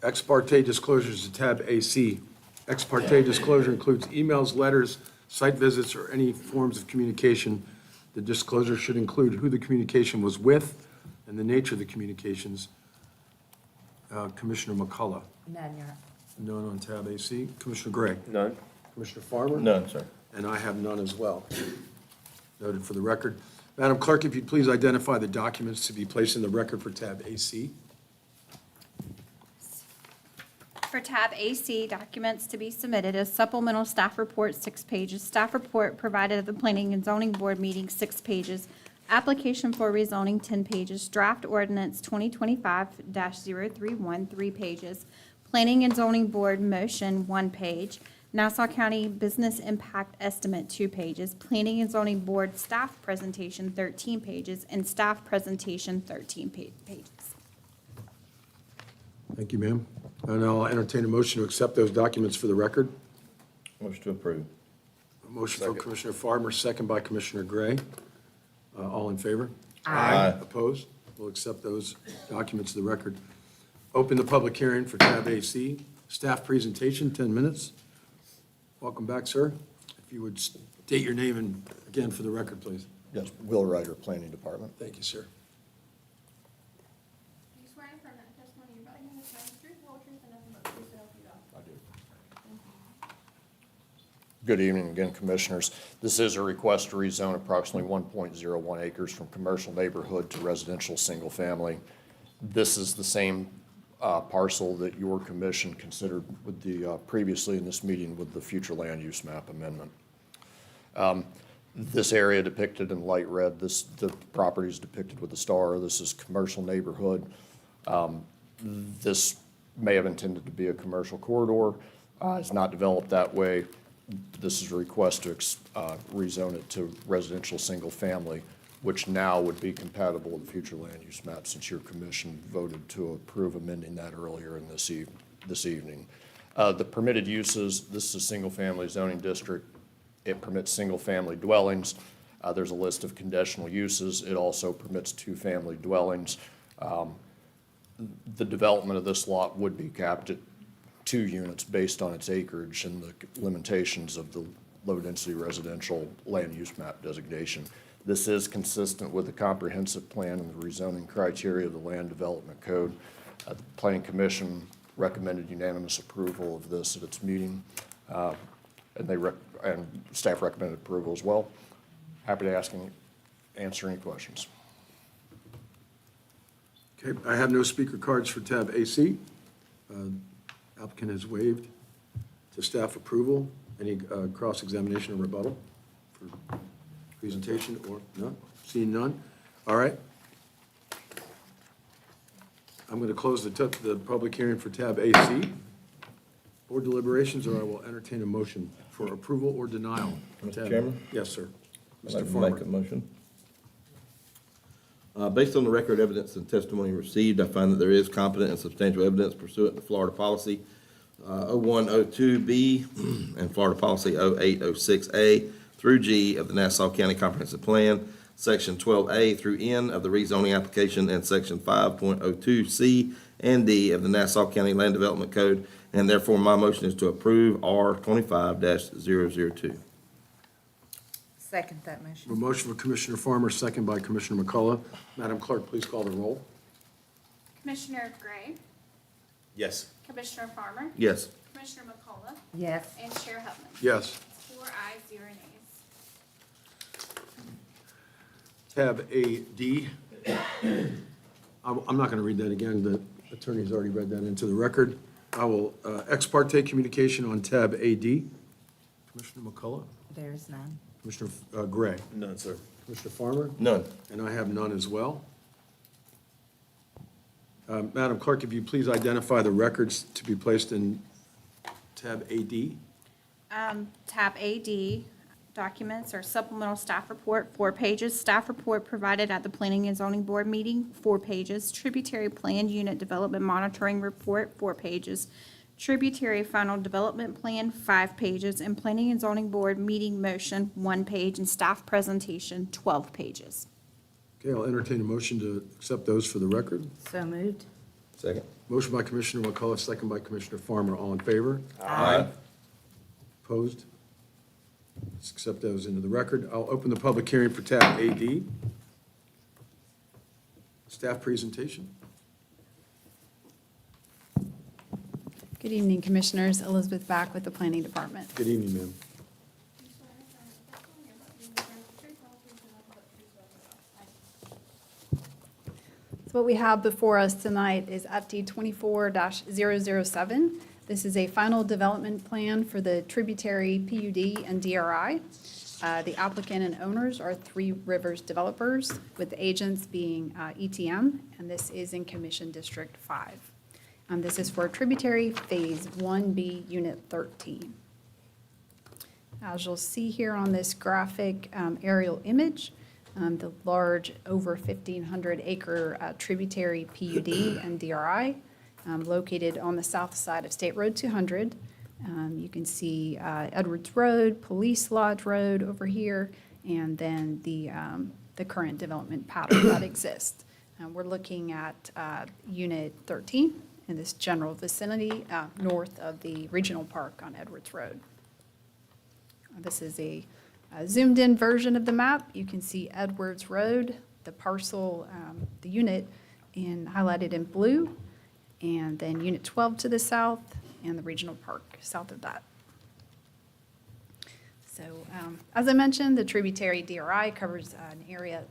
Ex parte disclosures to tab AC. Ex parte disclosure includes emails, letters, site visits, or any forms of communication. The disclosure should include who the communication was with and the nature of the communications. Commissioner McCullough. None, Your Honor. None on tab AC. Commissioner Gray. None? Commissioner Farmer. None, sir. And I have none as well. Noted for the record. Madam Clerk, if you'd please identify the documents to be placed in the record for tab AC. For tab AC, documents to be submitted as supplemental staff report, 6 pages. Staff report provided at the Planning and Zoning Board meeting, 6 pages. Application for rezoning, 10 pages. Draft ordinance 2025-031, 3 pages. Planning and Zoning Board motion, 1 page. Nassau County Business Impact Estimate, 2 pages. Planning and Zoning Board staff presentation, 13 pages. And staff presentation, 13 pages. Thank you, ma'am. And I'll entertain a motion to accept those documents for the record. Motion to approve. A motion from Commissioner Farmer, second by Commissioner Gray. All in favor? Aye. Opposed? We'll accept those documents to the record. Open the public hearing for tab AC. Staff presentation, 10 minutes. Welcome back, sir. If you would state your name and, again, for the record, please. Yes, Will Ryder, Planning Department. Thank you, sir. Do you swear in affirm that the testimony you're about to give is the truth, the whole truth, and nothing but the truth, so help you God? I do. Good evening again, Commissioners. This is a request to rezone approximately 1.01 acres from commercial neighborhood to residential single family. This is the same parcel that your commission considered with the, previously in this meeting with the future land use map amendment. This area depicted in light red, the property is depicted with the star. This is commercial neighborhood. This may have intended to be a commercial corridor. It's not developed that way. This is a request to rezone it to residential single family, which now would be compatible with the future land use map since your commission voted to approve amending that earlier in this evening. The permitted uses, this is a single family zoning district. It permits single family dwellings. There's a list of conditional uses. It also permits two-family dwellings. The development of this lot would be capped at 2 units based on its acreage and the limitations of the low-density residential land use map designation. This is consistent with the comprehensive plan and the rezoning criteria of the Land Development Code. The Planning Commission recommended unanimous approval of this at its meeting, and staff recommended approval as well. Happy to answer any questions. Okay, I have no speaker cards for tab AC. Applicant has waived to staff approval. Any cross-examination or rebuttal for presentation or none? Seeing none? All right. I'm going to close the public hearing for tab AC. Board deliberations, or I will entertain a motion for approval or denial. Mr. Chairman? Yes, sir. I'd Mr. like to Farmer. make a motion. Based on the record evidence and testimony received, I find that there is competent and substantial evidence pursuant to Florida Policy 0102B and Florida Policy 0806A through G of the Nassau County Comprehensive Plan, Section 12A through N of the rezoning application, and Section 5.02C and D of the Nassau County Land Development Code, and therefore my motion is to approve R 25-002. Second that motion. A motion for Commissioner Farmer, second by Commissioner McCullough. Madam Clerk, please call the roll. Commissioner Gray, Yes. Commissioner Farmer, Yes. Commissioner McCullough, Yes. and Chair Hubman. Yes. 4 ayes, 0 nays. Tab AD. I'm not going to read that again. The attorney's already read that into the record. I will ex parte communication on tab AD. Commissioner McCullough, There's none. Commissioner Gray, None, sir. Commissioner Farmer, None. and I have none as well. Madam Clerk, if you please identify the records to be placed in tab AD. Tab AD, documents or supplemental staff report, 4 pages. Staff report provided at the Planning and Zoning Board meeting, 4 pages. Tributary Plan Unit Development Monitoring Report, 4 pages. Tributary Final Development Plan, 5 pages. And Planning and Zoning Board meeting motion, 1 page. And staff presentation, 12 pages. Okay, I'll entertain a motion to accept those for the record. So moved. Second. Motion by Commissioner McCullough, second by Commissioner Farmer. All in favor? Aye. Opposed? Let's accept those into the record. I'll open the public hearing for tab AD. Staff presentation. Good evening, Commissioners. Elizabeth Back with the Planning Department. Good evening, ma'am. So what we have before us tonight is FD 24-007. This is a final development plan for the tributary PUD and DRI. The applicant and owners are Three Rivers Developers, with the agents being ETM, and this is in Commission District 5. This is for tributary Phase 1B, Unit 13. As you'll see here on this graphic aerial image, the large over 1,500 acre tributary PUD and DRI located on the south side of State Road 200. You can see Edwards Road, Police Lodge Road over here, and then the current development pattern that exists. We're looking at Unit 13 in this general vicinity north of the regional park on Edwards Road. This is a zoomed-in version of the map. You can see Edwards Road, the parcel, the unit highlighted in blue, and then Unit 12 to the south, and the regional park south of that. So, as I mentioned, the tributary DRI covers an area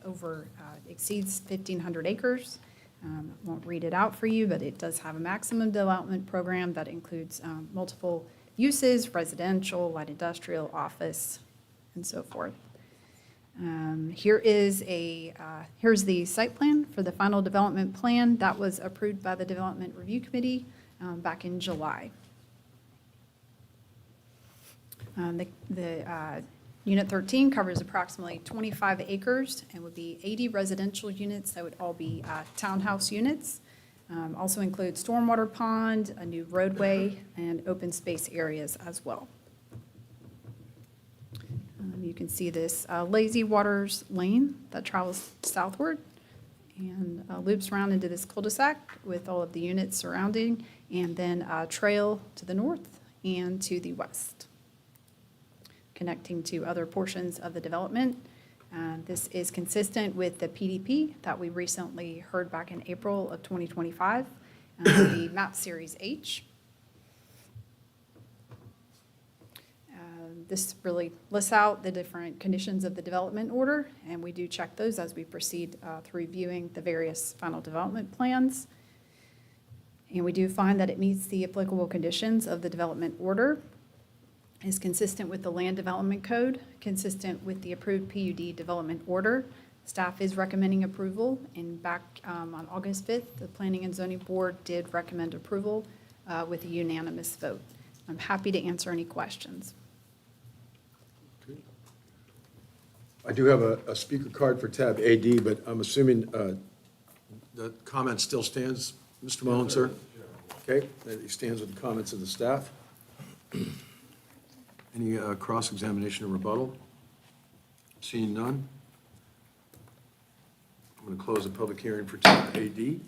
exceeds 1,500 acres. I won't read it out for you, but it does have a maximum development program that includes multiple uses, residential, light industrial, office, and so forth. Here's the site plan for the final development plan that was approved by the Development Review Committee back in July. Unit 13 covers approximately 25 acres and would be 80 residential units that would all be townhouse units. Also include stormwater pond, a new roadway, and open space areas as well. You can see this Lazy Waters Lane that travels southward and loops around into this cul-de-sac with all of the units surrounding, and then a trail to the north and to the west, connecting to other portions of the development. This is consistent with the PDP that we recently heard back in April of 2025, the map series H. This really lists out the different conditions of the development order, and we do check those as we proceed through reviewing the various final development plans. And we do find that it meets the applicable conditions of the development order, is consistent with the Land Development Code, consistent with the approved PUD development order. Staff is recommending approval, and back on August 5th, the Planning and Zoning Board did recommend approval with a unanimous vote. I'm happy to answer any questions. I do have a speaker card for tab AD, but I'm assuming the comment still stands, Mr. Mahone, sir? Okay, that he stands with the comments of the staff. Any cross-examination or rebuttal? Seeing none. I'm going to close the public hearing for tab AD.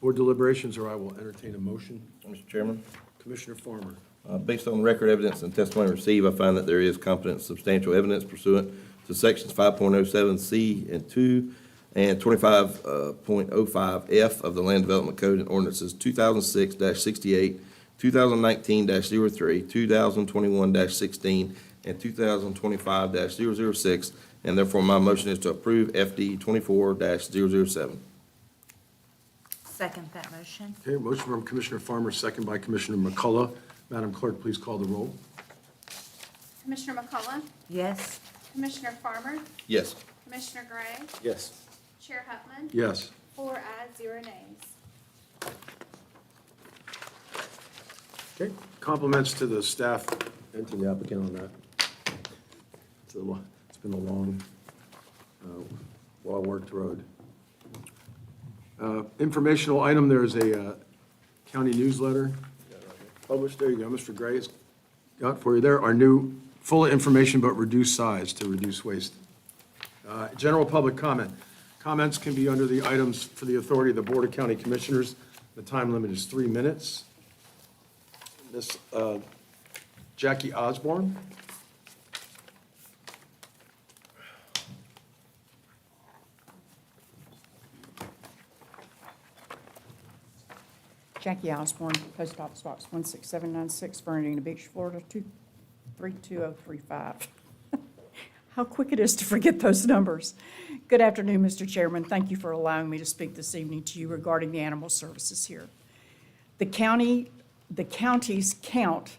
Board deliberations, or I will entertain a motion. Mr. Chairman, Commissioner Farmer. based on record evidence and testimony received, I find that there is competent substantial evidence pursuant to sections 5.07C and 2 and 25.05F of the Land Development Code and ordinances 2006-68, 2019-03, 2021-16, and 2025-006, and therefore my motion is to approve FD 24-007. Second that motion. Okay, motion from Commissioner Farmer, second by Commissioner McCullough. Madam Clerk, please call the roll. Commissioner McCullough, Yes. Commissioner Farmer, Yes. Commissioner Gray, Yes. Chair Huffman, Yes. 4 ayes, 0 nays. Okay, compliments to the staff and to the applicant on that. It's been a long, well-worked road. Informational item, there's a county newsletter published. There you go, Mr. Gray's got for you there. Our new full information but reduced size to reduce waste. General public comment. Comments can be under the items for the authority of the Board of County Commissioners. The time limit is 3 minutes. Miss Jackie Osborne. Jackie Osborne, Post Office Box 16796, Fernandina Beach, Florida, 232035. How quick it is to forget those numbers. Good afternoon, Mr. Chairman. Thank you for allowing me to speak this evening to you regarding the animal services here. The county's count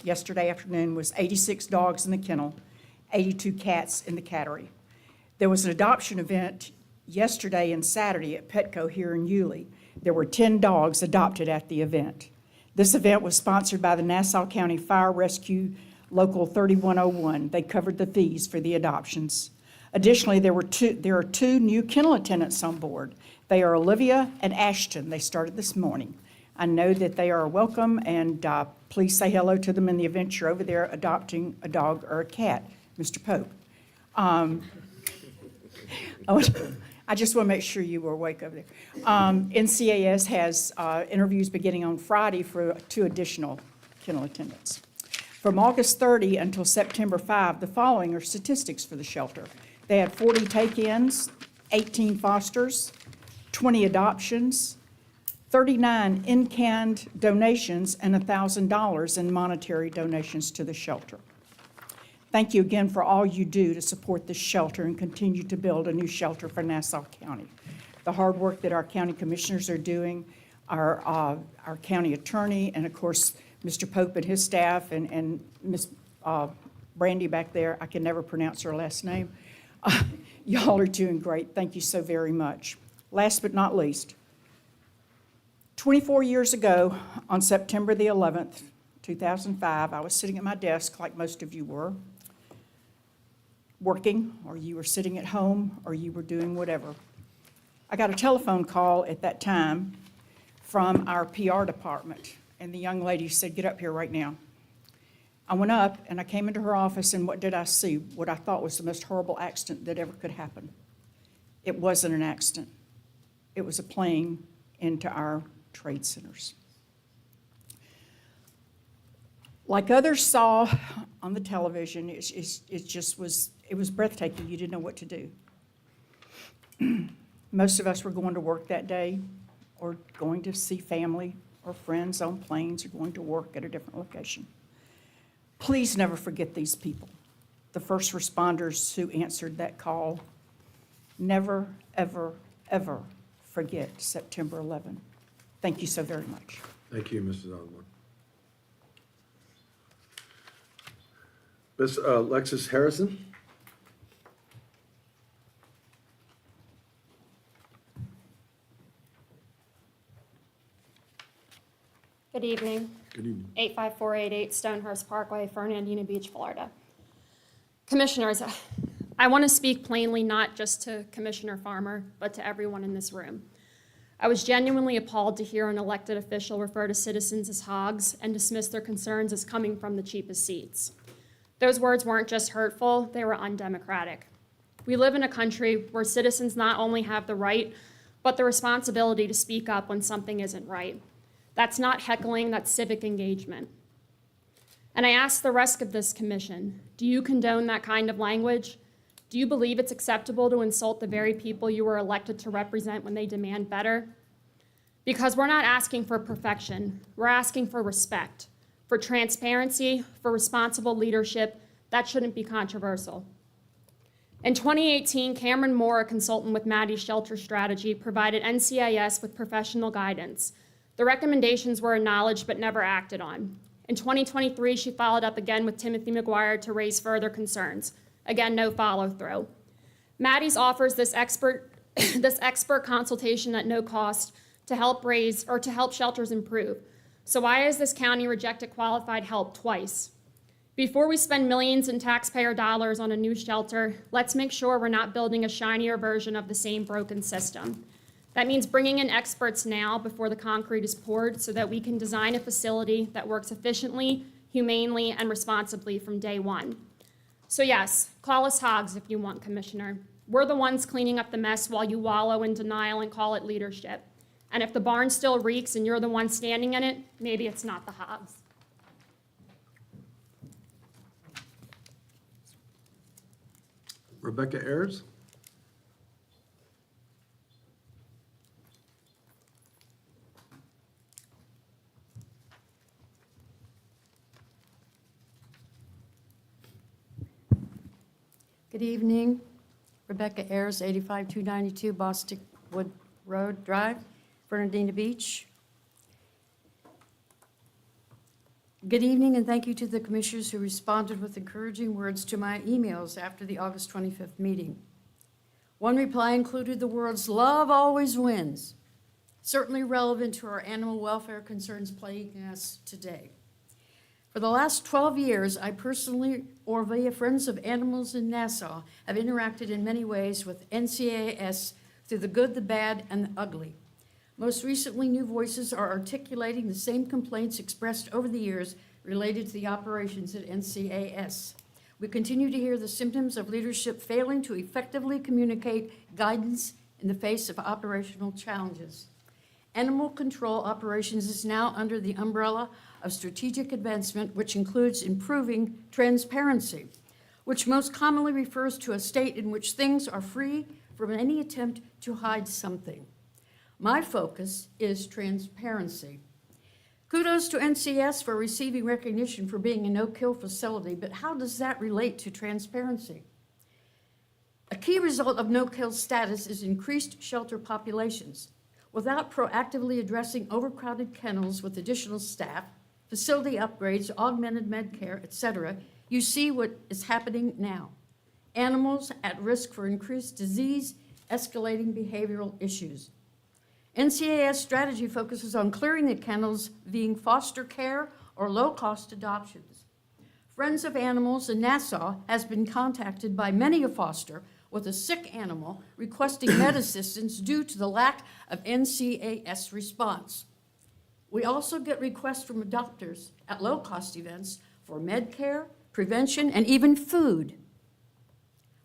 yesterday afternoon was 86 dogs in the kennel, 82 cats in the cattery. There was an adoption event yesterday and Saturday at Petco here in Yulee. There were 10 dogs adopted at the event. This event was sponsored by the Nassau County Fire Rescue Local 3101. They covered the fees for the adoptions. Additionally, there are two new kennel attendants on board. They are Olivia and Ashton. They started this morning. I know that they are welcome, and please say hello to them in the event you're over there adopting a dog or a cat, Mr. Pope. I just want to make sure you were awake over there. NCAS has interviews beginning on Friday for 2 additional kennel attendants. From August 30 until September 5, the following are statistics for the shelter. They had 40 take-ins, 18 fosters, 20 adoptions, 39 in-kind donations, and $1,000 in monetary donations to the shelter. Thank you again for all you do to support this shelter and continue to build a new shelter for Nassau County. the hard work that our county commissioners are doing, our county attorney, and of course, Mr. Pope and his staff, and Ms. Brandy back there, I can never pronounce her last name. Y'all are doing great. Thank you so very much. Last but not least, 24 years ago, on September the 11th, 2005, I was sitting at my desk, like most of you were, working, or you were sitting at home, or you were doing whatever. I got a telephone call at that time from our PR department, and the young lady said, "Get up here right now." I went up, and I came into her office, and what did I see? What I thought was the most horrible accident that ever could happen. It wasn't an accident. It was a plane into our trade centers. Like others saw on the television, it just was, it was breathtaking. You didn't know what to do. Most of us were going to work that day, or going to see family or friends on planes, or going to work at a different location. Please never forget these people, the first responders who answered that call. Never, ever, ever forget September 11. Thank you so very much. Thank you, Mrs. Osborne. Ms. Alexis Harrison? Good evening. Good evening. 85488 Stonehurst Parkway, Fernandina Beach, Florida. Commissioners, I want to speak plainly not just to Commissioner Farmer, but to everyone in this room. I was genuinely appalled to hear an elected official refer to citizens as hogs and dismiss their concerns as coming from the cheapest seats. Those words weren't just hurtful, they were undemocratic. We live in a country where citizens not only have the right, but the responsibility to speak up when something isn't right. That's not heckling, that's civic engagement. And I ask the rest of this commission, do you condone that kind of language? Do you believe it's acceptable to insult the very people you were elected to represent when they demand better? Because we're not asking for perfection, we're asking for respect, for transparency, for responsible leadership. That shouldn't be controversial. In 2018, Cameron Moore, a consultant with Maddie's Shelter Strategy, provided NCIS with professional guidance. The recommendations were acknowledged but never acted on. In 2023, she followed up again with Timothy McGuire to raise further concerns. Again, no follow-through. Maddie's offers this expert consultation at no cost to help shelters improve. So why has this county rejected qualified help twice? Before we spend millions in taxpayer dollars on a new shelter, let's make sure we're not building a shinier version of the same broken system. That means bringing in experts now before the concrete is poured so that we can design a facility that works efficiently, humanely, and responsibly from day one. So yes, call us hogs if you want, Commissioner. We're the ones cleaning up the mess while you wallow in denial and call it leadership. And if the barn still reeks and you're the one standing in it, maybe it's not the hogs. Rebecca Ayers? Good evening. Rebecca Ayers, 85292 Bostic Wood Road Drive, Fernandina Beach. Good evening, and thank you to the commissioners who responded with encouraging words to my emails after the August 25th meeting. One reply included the words, "Love always wins," certainly relevant to our animal welfare concerns plaguing us today. For the last 12 years, I personally, or via Friends of Animals in Nassau, have interacted in many ways with NCAS through the good, the bad, and the ugly. Most recently, new voices are articulating the same complaints expressed over the years related to the operations at NCAS. We continue to hear the symptoms of leadership failing to effectively communicate guidance in the face of operational challenges. Animal control operations is now under the umbrella of strategic advancement, which includes improving transparency, which most commonly refers to a state in which things are free from any attempt to hide something. My focus is transparency. Kudos to NCS for receiving recognition for being a no-kill facility, but how does that relate to transparency? A key result of no-kill status is increased shelter populations. Without proactively addressing overcrowded kennels with additional staff, facility upgrades, augmented med care, etc., you see what is happening now. Animals at risk for increased disease, escalating behavioral issues. NCAS strategy focuses on clearing the kennels via foster care or low-cost adoptions. Friends of Animals in Nassau has been contacted by many a foster with a sick animal requesting med assistance due to the lack of NCAS response. We also get requests from adopters at low-cost events for med care, prevention, and even food.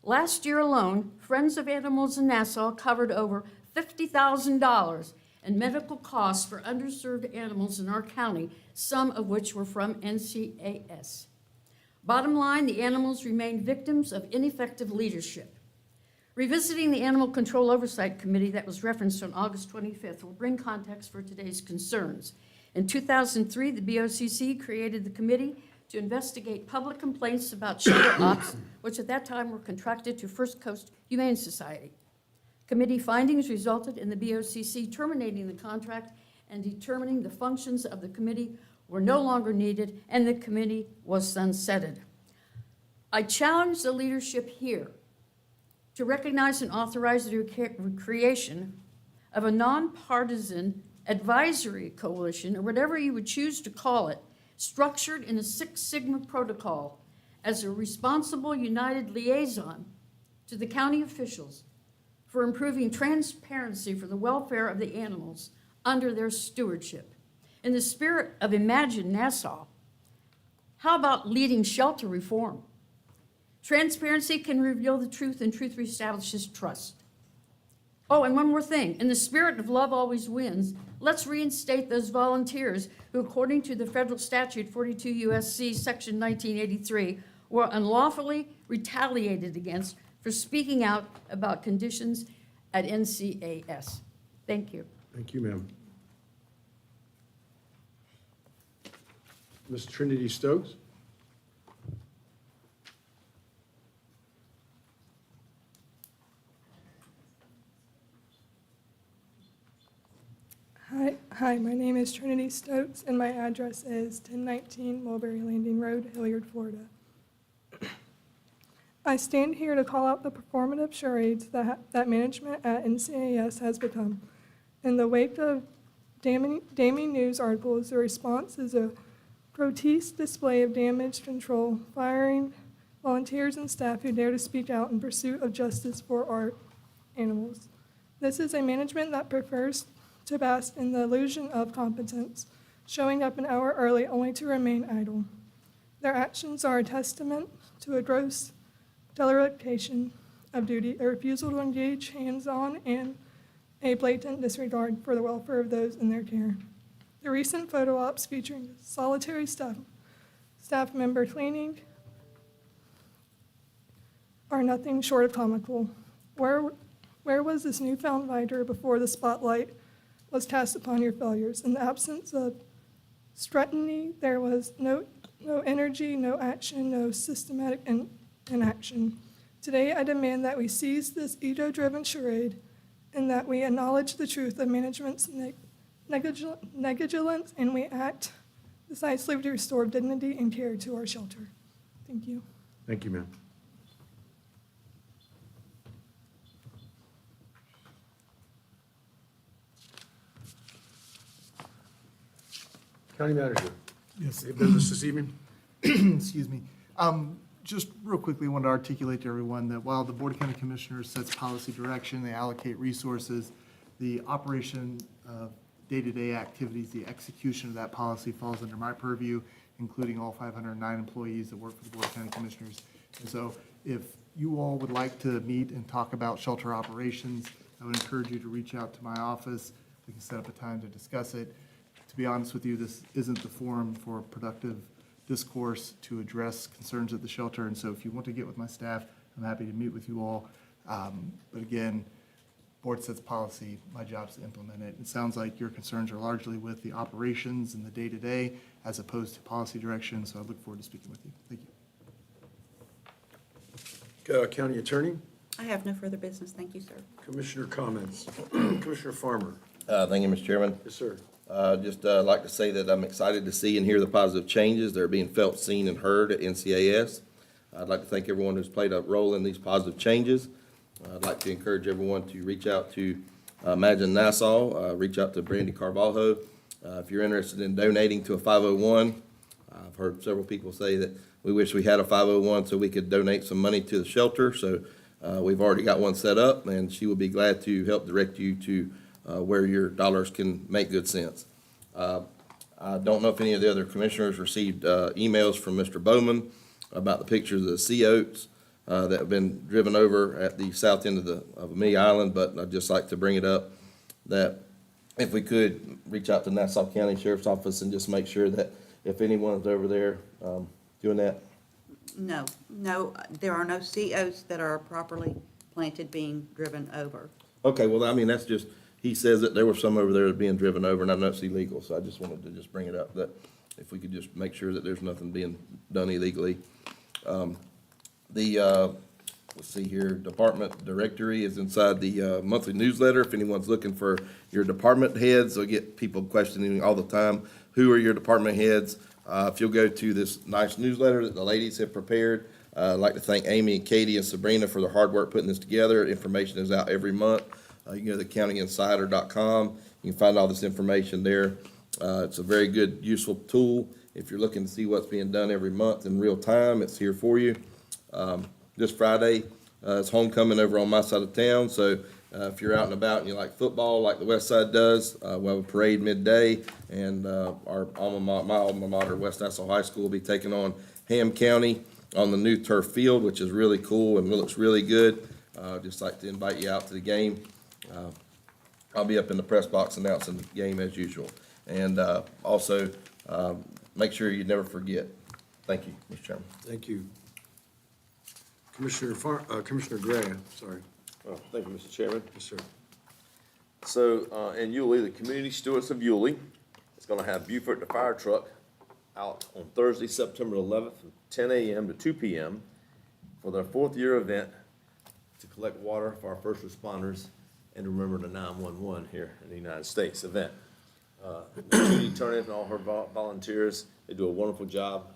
Last year alone, Friends of Animals in Nassau covered over $50,000 in medical costs for underserved animals in our county, some of which were from NCAS. Bottom line, the animals remain victims of ineffective leadership. Revisiting the Animal Control Oversight Committee that was referenced on August 25th will bring context for today's concerns. In 2003, the BOCC created the committee to investigate public complaints about shelter ops, which at that time were contracted to First Coast Humane Society. Committee findings resulted in the BOCC terminating the contract and determining the functions of the committee were no longer needed and the committee was sunsetted. I challenge the leadership here to recognize and authorize the creation of a nonpartisan advisory coalition, or whatever you would choose to call it, structured in a Six Sigma protocol as a responsible united liaison to the county officials for improving transparency for the welfare of the animals under their stewardship. In the spirit of Imagine Nassau, how about leading shelter reform? Transparency can reveal the truth, and truth reestablishes trust. Oh, and one more thing. In the spirit of love always wins, let's reinstate those volunteers who, according to the federal statute 42 U.S.C. section 1983, were unlawfully retaliated against for speaking out about conditions at NCAS. Thank you. Thank you, ma'am. Ms. Trinity Stokes? Hi, my name is Trinity Stokes, and my address is 1019 Mulberry Landing Road, Hilliard, Florida. I stand here to call out the performative charades that management at NCAS has become. In the wake of damning news articles, the response is a grotesque display of damage control, firing volunteers and staff who dare to speak out in pursuit of justice for our animals. This is a management that prefers to bask in the illusion of competence, showing up an hour early only to remain idle. Their actions are a testament to a gross dereliction of duty, a refusal to engage hands-on, and a blatant disregard for the welfare of those in their care. The recent photo ops featuring solitary staff member cleaning are nothing short of comical. Where was this newfound vigor before the spotlight was cast upon your failures? In the absence of scrutiny, there was no energy, no action, no systematic inaction. Today, I demand that we seize this ego-driven charade and that we acknowledge the truth of management's negligence, and we act decisively to restore dignity and care to our shelter. Thank you. Thank you, ma'am. County Manager. Yes. Any business this evening? Excuse me. Just real quickly, I wanted to articulate to everyone that while the Board of County Commissioners sets policy direction, they allocate resources, the operation of day-to-day activities, the execution of that policy falls under my purview, including all 509 employees that work for the Board of County Commissioners. And so if you all would like to meet and talk about shelter operations, I would encourage you to reach out to my office. We can set up a time to discuss it. To be honest with you, this isn't the forum for productive discourse to address concerns at the shelter, and so if you want to get with my staff, I'm happy to meet with you all. But again, board sets policy, my job is to implement it. It sounds like your concerns are largely with the operations and the day-to-day as opposed to policy direction, so I look forward to speaking with you. Thank you. County Attorney? I have no further business. Thank you, sir. Commissioner comments. Commissioner Farmer. Thank you, Mr. Chairman. Yes, sir. Just like to say that I'm excited to see and hear the positive changes that are being felt, seen, and heard at NCAS. I'd like to thank everyone who's played a role in these positive changes. I'd like to encourage everyone to reach out to Imagine Nassau, reach out to Brandy Carvalho. If you're interested in donating to a 501, I've heard several people say that we wish we had a 501 so we could donate some money to the shelter. So we've already got one set up, and she will be glad to help direct you to where your dollars can make good sense. I don't know if any of the other commissioners received emails from Mr. Bowman about the pictures of the sea oats that have been driven over at the south end of Amelia Island, but I'd just like to bring it up that if we could reach out to Nassau County Sheriff's Office and just make sure that if anyone's over there doing that. No, there are no sea oats that are properly planted being driven over. Okay, well, I mean, that's just, he says that there were some over there being driven over, and I know it's illegal, so I just wanted to just bring it up, that if we could just make sure that there's nothing being done illegally. Let's see here, department directory is inside the monthly newsletter. If anyone's looking for your department heads, I get people questioning all the time, who are your department heads? If you'll go to this nice newsletter that the ladies have prepared, I'd like to thank Amy and Katie and Sabrina for their hard work putting this together. Information is out every month. You can go to thecountyinsider.com. You can find all this information there. It's a very good, useful tool. If you're looking to see what's being done every month in real time, it's here for you. This Friday, it's homecoming over on my side of town, so if you're out and about and you like football like the West Side does, we'll have a parade midday, and my alma mater, West Nassau High School, will be taking on Ham County on the new turf field, which is really cool and looks really good. Just like to invite you out to the game. I'll be up in the press box announcing the game as usual. And also, make sure you never forget. Thank you, Mr. Chairman. Thank you. Commissioner Gray, sorry. Oh, thank you, Mr. Chairman. Yes, sir. So, in Yulee, the Community Stewards of Yulee is gonna have Buford the fire truck out on Thursday, September 11th, from 10 a.m. to 2 p.m. for their 4th year event to collect water for our first responders and to remember the 911 here in the United States event. Judy Turner and all her volunteers, they do a wonderful job,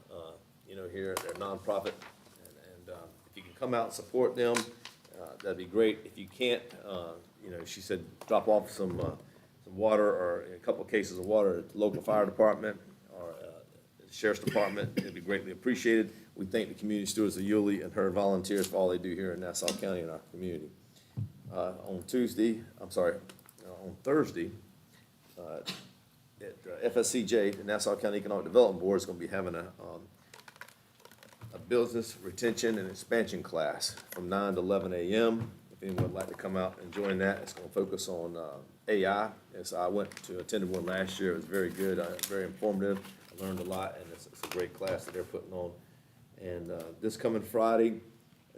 here. They're a nonprofit. And if you can come out and support them, that'd be great. If you can't, she said drop off some water or a couple of cases of water at the local fire department or the sheriff's department. It'd be greatly appreciated. We thank the community stewards of Yulee and her volunteers for all they do here in Nassau County and our community. On Thursday, at FSCJ, the Nassau County Economic Development Board is going to be having a business retention and expansion class from 9 to 11 a.m. If anyone would like to come out and join that, it's going to focus on AI. I went to attended one last year. It was very good, very informative. I learned a lot, and it's a great class that they're putting on. And this coming Friday,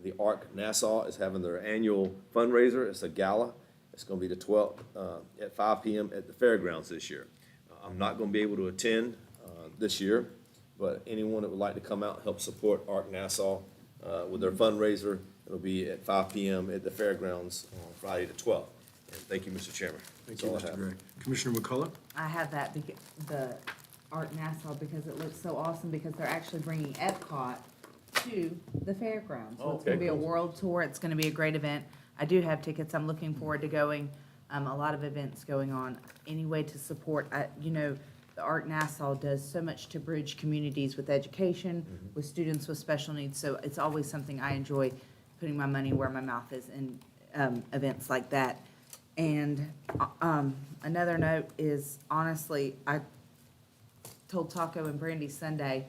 the ARC Nassau is having their annual fundraiser. It's a gala. It's going to be the 12th at 5 p.m. at the fairgrounds this year. I'm not going to be able to attend this year, but anyone that would like to come out and help support ARC Nassau with their fundraiser, it'll be at 5 p.m. at the fairgrounds on Friday the 12th. And thank you, Mr. Chairman. Thank you, Mr. Gray. Commissioner McCullough? I have that, the Art Nassau, because it looks so awesome, because they're actually bringing Epcot to the fairgrounds. So it's gonna be a world tour. It's gonna be a great event. I do have tickets. I'm looking forward to going. A lot of events going on. Any way to support, the Art Nassau does so much to bridge communities with education, with students with special needs. So it's always something I enjoy, putting my money where my mouth is in events like that. And another note is, honestly, I told Taco and Brandy Sunday,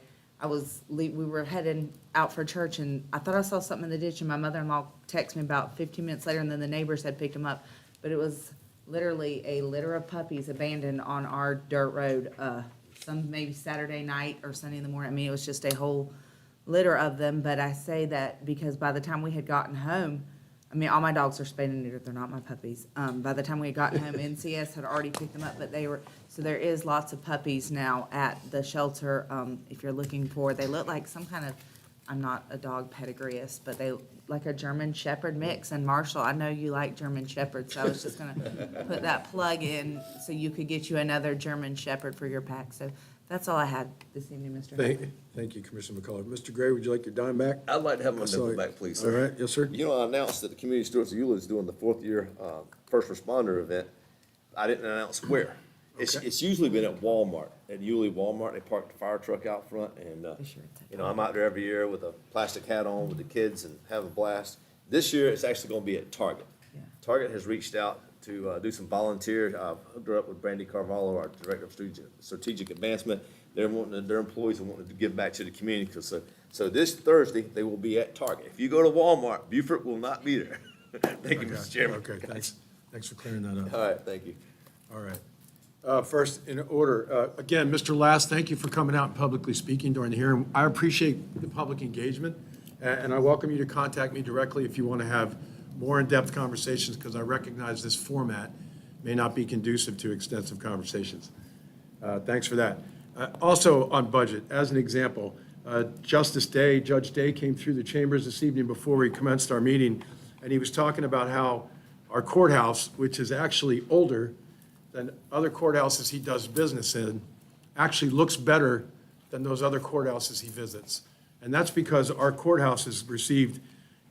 we were heading out for church, and I thought I saw something in the ditch, and my mother-in-law texted me about 15 minutes later, and then the neighbors had picked them up. But it was literally a litter of puppies abandoned on our dirt road, maybe Saturday night or Sunday in the morning. I mean, it was just a whole litter of them. But I say that because by the time we had gotten home, all my dogs are spayed and neutered. They're not my puppies. By the time we had gotten home, NCS had already picked them up, but so there is lots of puppies now at the shelter. If you're looking for, they look like some kind of I'm not a dog pedigreeist, but they, like a German Shepherd mix. And Marshall, I know you like German Shepherds, so I was just gonna put that plug in so you could get you another German Shepherd for your pack. So that's all I had this evening, Mr. Mayor. Thank you, Commissioner McCullough. Mr. Gray, would you like your dime back? I'd like to have my Sorry. nickel back, please, All sir. right, yes, sir. You know, I announced that the Community Stewards of Eula is doing the fourth year, first responder event. I didn't announce where. It's usually been at Walmart, at Yulee Walmart. They park the fire truck out front and, you know, I'm out there every year with a plastic hat on with the kids and having a blast. This year, it's actually gonna be at Target. Target has reached out to, do some volunteer, hooked her up with Brandy Carvalho, our Director of Strategic Advancement. They're wanting, their employees are wanting to give back to the community, so this Thursday, they will be at Target. If you go to Walmart, Beaufort will not be there. Thank you, Mr. Chairman. Okay, thanks for clearing that up. All right, thank you. All right. First, in order, again, Mr. Last, thank you for coming out and publicly speaking during the hearing. I appreciate the public engagement, and I welcome you to contact me directly if you want to have more in-depth conversations, because I recognize this format may not be conducive to extensive conversations. Thanks for that. Also, on budget, as an example, Judge Day came through the chambers this evening before we commenced our meeting, and he was talking about how our courthouse, which is actually older than other courthouses he does business in, actually looks better than those other courthouses he visits. And that's because our courthouse has received,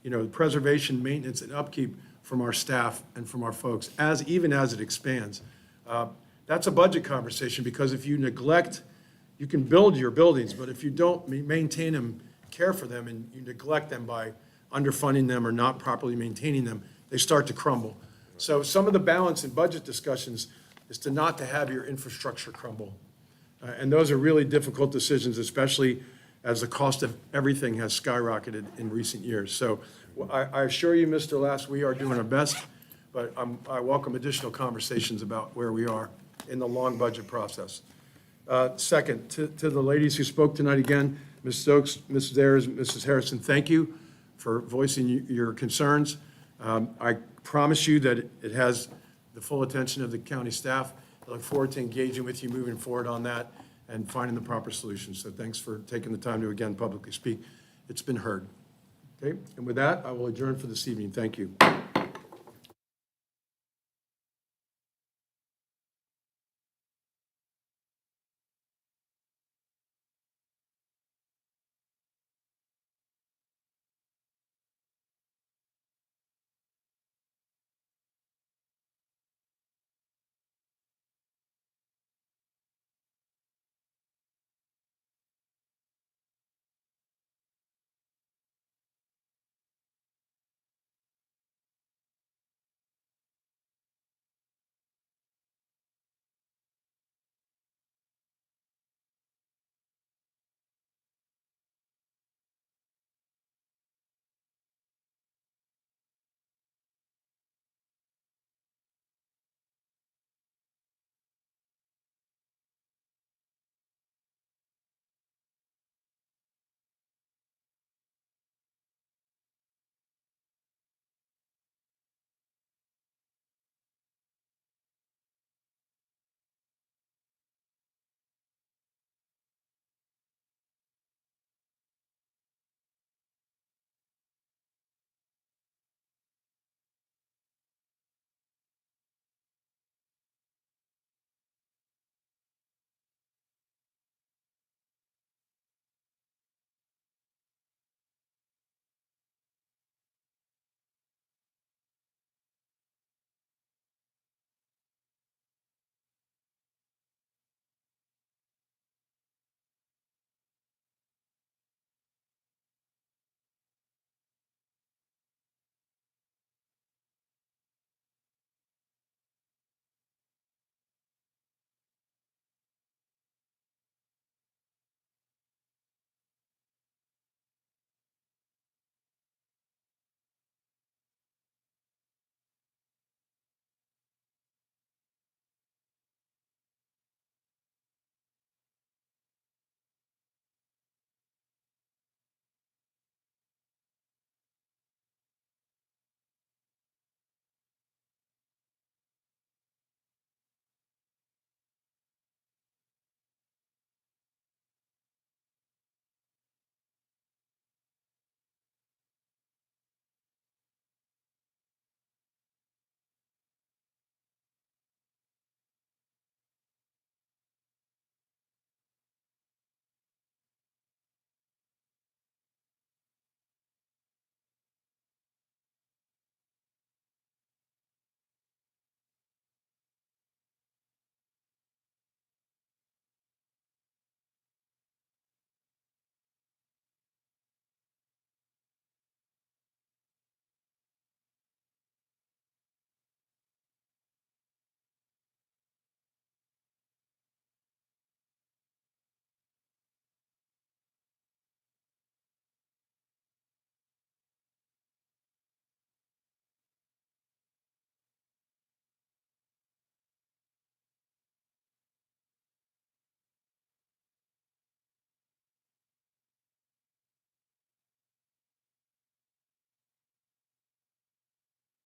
you know, preservation, maintenance, and upkeep from our staff and from our folks, even as it expands. That's a budget conversation, because if you neglect, you can build your buildings, but if you don't maintain them, care for them, and you neglect them by underfunding them or not properly maintaining them, they start to crumble. So some of the balance in budget discussions is to not to have your infrastructure crumble. And those are really difficult decisions, especially as the cost of everything has skyrocketed in recent years. So I assure you, Mr. Last, we are doing our best, but I welcome additional conversations about where we are in the long budget process. Second, to the ladies who spoke tonight again, Ms. Stokes, Mrs. Ayers, Mrs. Harrison, thank you for voicing your concerns. I promise you that it has the full attention of the county staff. I look forward to engaging with you moving forward on that and finding the proper solutions. So thanks for taking the time to again publicly speak. It's been heard. Okay, and with that, I will adjourn for this evening. Thank you.